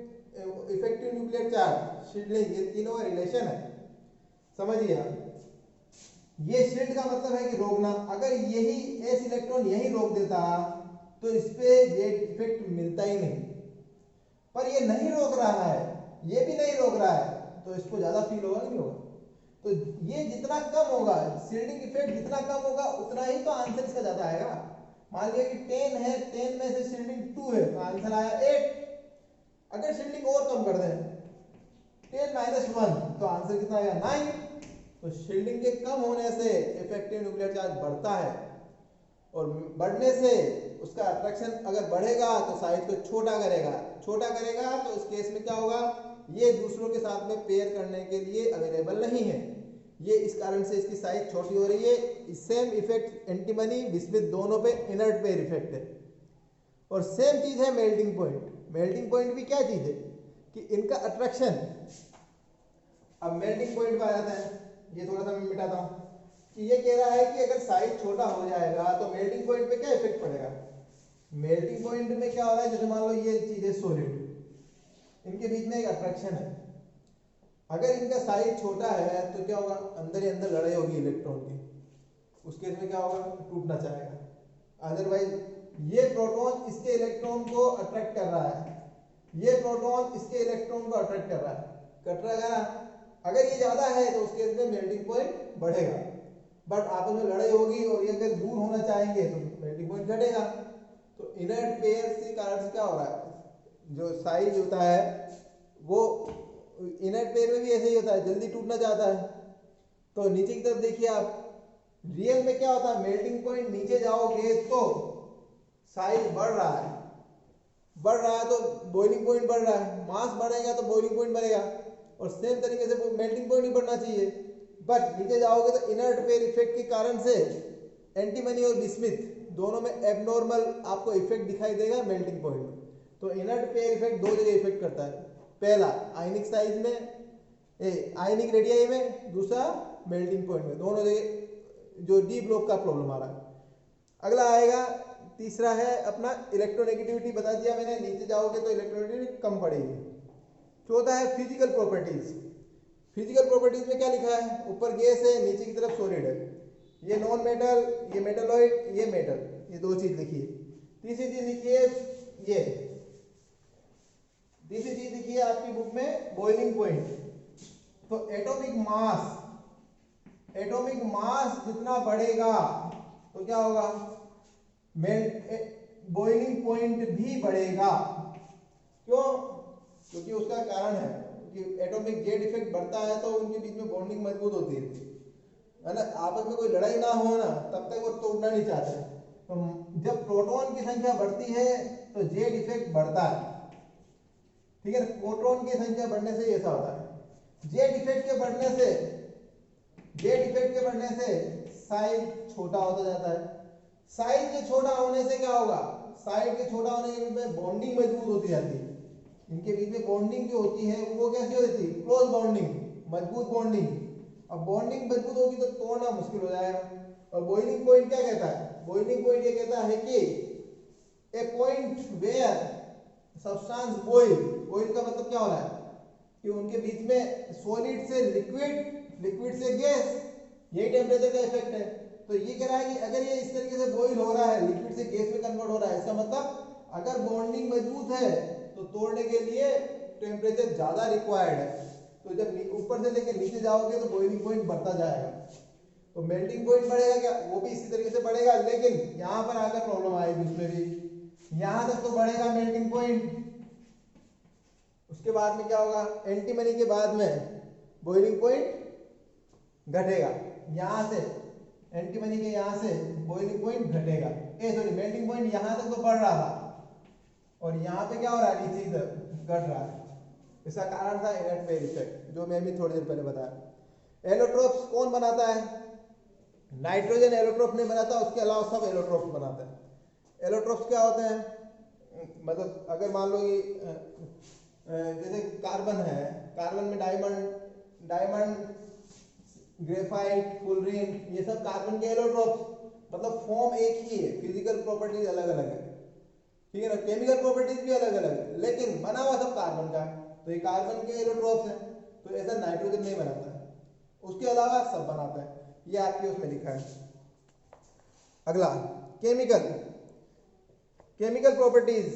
effective nuclear charge, shielding, ये तीनों का रिलेशन है, समझिए आप। ये शील्ड का मतलब है कि रोकना। अगर यही एस इलेक्ट्रॉन यही रोक देता तो इस पे जेड इफेक्ट मिलता ही नहीं, पर ये नहीं रोक रहा है, ये भी नहीं रोक रहा है, तो इसको ज्यादा फील होगा नहीं होगा। तो ये जितना कम होगा, शील्डिंग इफेक्ट जितना कम होगा उतना ही तो आंसर इसका ज्यादा आएगा। मान लिया कि 10 है, 10 में से शील्डिंग 2 है तो आंसर आया 8। अगर शील्डिंग और कम कर दें 10 - 1 तो आंसर कितना आएगा, 9। तो शील्डिंग के कम होने से इफेक्टिव न्यूक्लियर चार्ज बढ़ता है, और बढ़ने से उसका अट्रैक्शन अगर बढ़ेगा तो साइज को छोटा करेगा। तो इस केस में क्या होगा, ये दूसरों के साथ में पेयर करने के लिए अवेलेबल नहीं है। ये इस कारण से इसकी साइज छोटी हो रही है। सेम इफेक्ट एंटीमनी बिस्मिथ दोनों पे इनर्ट पेयर इफेक्ट है। और सेम चीज है मेल्टिंग पॉइंट। मेल्टिंग पॉइंट भी क्या चीज है कि इनका अट्रैक्शन, अब मेल्टिंग पॉइंट पे आ जाता है, ये थोड़ा सा मैं मिटाता हूं कि ये कह रहा है कि अगर साइज छोटा हो जाएगा तो मेल्टिंग पॉइंट पे क्या इफेक्ट पड़ेगा। मेल्टिंग पॉइंट में क्या हो रहा है, जैसे मान लो ये चीज है सॉलिड, इनके बीच में एक अट्रैक्शन है। अगर इनका साइज छोटा है तो क्या होगा, अंदर ही अंदर लड़ाई होगी इलेक्ट्रॉन की, उस केस में क्या होगा, टूटना चाहेगा। अदरवाइज ये प्रोटॉन इसके इलेक्ट्रॉन को अट्रैक्ट कर रहा है, ये प्रोटॉन इसके इलेक्ट्रॉन को अट्रैक्ट कर रहा है, कट रहा है। अगर ये ज्यादा है तो उस केस में मेल्टिंग पॉइंट बढ़ेगा, बट आपस में लड़ाई होगी और ये अगर दूर होना चाहेंगे तो मेल्टिंग पॉइंट घटेगा। तो इनर्ट पेयर के कारण से क्या हो रहा है, जो साइज होता है वो इनर्ट पेयर में भी ऐसे ही होता है, जल्दी टूटना चाहता है। तो नीचे की तरफ देखिए आप, रियल में क्या होता है, मेल्टिंग पॉइंट नीचे जाओगे तो साइज बढ़ रहा है तो बॉइलिंग पॉइंट बढ़ रहा है, मास बढ़ेगा तो बॉइलिंग पॉइंट बढ़ेगा। और सेम तरीके से मेल्टिंग पॉइंट ही बढ़ना चाहिए, बट नीचे जाओगे तो इनर्ट पेयर इफेक्ट के कारण से एंटीमनी और बिस्मिथ दोनों में एबनॉर्मल आपको इफेक्ट दिखाई देगा मेल्टिंग पॉइंट में। तो इनर्ट पेयर इफेक्ट दो जगह इफेक्ट करता है, पहला आयनिक साइज में, आयनिक रेडियाई में, दूसरा मेल्टिंग पॉइंट में, दोनों जगह जो डी ब्लॉक का प्रॉब्लम आ रहा है। अगला आएगा तीसरा है अपना इलेक्ट्रोनेगेटिविटी, बता दिया मैंने, नीचे जाओगे तो इलेक्ट्रोनेगेटिविटी कम पड़ेगी। चौथा है फिजिकल प्रॉपर्टीज। फिजिकल प्रॉपर्टीज में क्या लिखा है, ऊपर गैस है, नीचे की तरफ सॉलिड है, ये नॉन मेटल, ये मेटलॉइड, ये मेटल, ये दो चीज लिखी है। तीसरी चीज लिखी है ये, तीसरी चीज लिखी है आपकी बुक में बॉइलिंग पॉइंट। तो एटॉमिक मास जितना बढ़ेगा तो क्या होगा, बॉइलिंग पॉइंट भी बढ़ेगा। क्यों? क्योंकि उसका कारण है कि एटॉमिक जेट इफेक्ट बढ़ता है तो उनके बीच में बॉन्डिंग मजबूत होती है ना, आपस में कोई लड़ाई ना हो ना तब तक वो तोड़ना नहीं चाहते। तो जब प्रोटॉन की संख्या बढ़ती है तो जेट इफेक्ट बढ़ता है, ठीक है ना। प्रोटॉन की संख्या बढ़ने से ऐसा होता है। जेट इफेक्ट के बढ़ने से साइज छोटा होता जाता है। साइज के छोटा होने से क्या होगा, साइड के छोटा होने के बीच में बॉन्डिंग मजबूत होती जाती है। इनके बीच में बॉन्डिंग जो होती है वो कैसी होती है, क्लोज बॉन्डिंग, मजबूत बॉन्डिंग। अब बॉन्डिंग मजबूत होगी तो तोड़ना मुश्किल हो जाएगा। और बॉइलिंग पॉइंट क्या कहता है, बॉइलिंग पॉइंट ये कहता है कि a point where substance boil, boil का मतलब क्या हो रहा है कि उनके बीच में सॉलिड से लिक्विड, लिक्विड से गैस, यही टेम्परेचर का इफेक्ट है। तो ये कह रहा है कि अगर ये इस तरीके से बॉइल हो रहा है, लिक्विड से गैस में कन्वर्ट हो रहा है, इसका मतलब अगर बॉन्डिंग मजबूत है तो तोड़ने के लिए टेम्परेचर ज्यादा रिक्वायर्ड है। तो जब ऊपर से लेकर नीचे जाओगे तो बॉइलिंग पॉइंट बढ़ता जाएगा। तो मेल्टिंग पॉइंट बढ़ेगा क्या, वो भी इसी तरीके से बढ़ेगा, लेकिन यहाँ पर आकर प्रॉब्लम आएगी उसमें भी। यहाँ तक तो बढ़ेगा मेल्टिंग पॉइंट, उसके बाद में क्या होगा, एंटीमनी के बाद में बॉइलिंग पॉइंट घटेगा। यहाँ से एंटीमनी के यहाँ से बॉइलिंग पॉइंट घटेगा, सॉरी मेल्टिंग पॉइंट यहाँ तक तो बढ़ रहा था और यहाँ पे क्या हो रहा है, नीचे इधर घट रहा है। इसका कारण था इनर्ट पेयर इफेक्ट, जो मैं भी थोड़ी देर पहले बताया। एलोट्रोप्स कौन बनाता है, नाइट्रोजन एलोट्रोप नहीं बनाता, उसके अलावा सब एलोट्रोप्स बनाते हैं। एलोट्रोप्स क्या होते हैं, मतलब अगर मान लो ये जैसे कार्बन है, कार्बन में डायमंड, ग्रेफाइट, फुलरीन, ये सब कार्बन के एलोट्रोप्स, मतलब फॉर्म एक ही है, फिजिकल प्रॉपर्टीज अलग अलग है, ठीक है ना, केमिकल प्रॉपर्टीज भी अलग अलग है, लेकिन बना हुआ सब कार्बन का है। तो ये कार्बन के एलोट्रोप्स हैं, तो ऐसा नाइट्रोजन नहीं बनाता है, उसके अलावा सब बनाता है। ये आपके उसमें लिखा है। अगला केमिकल प्रॉपर्टीज।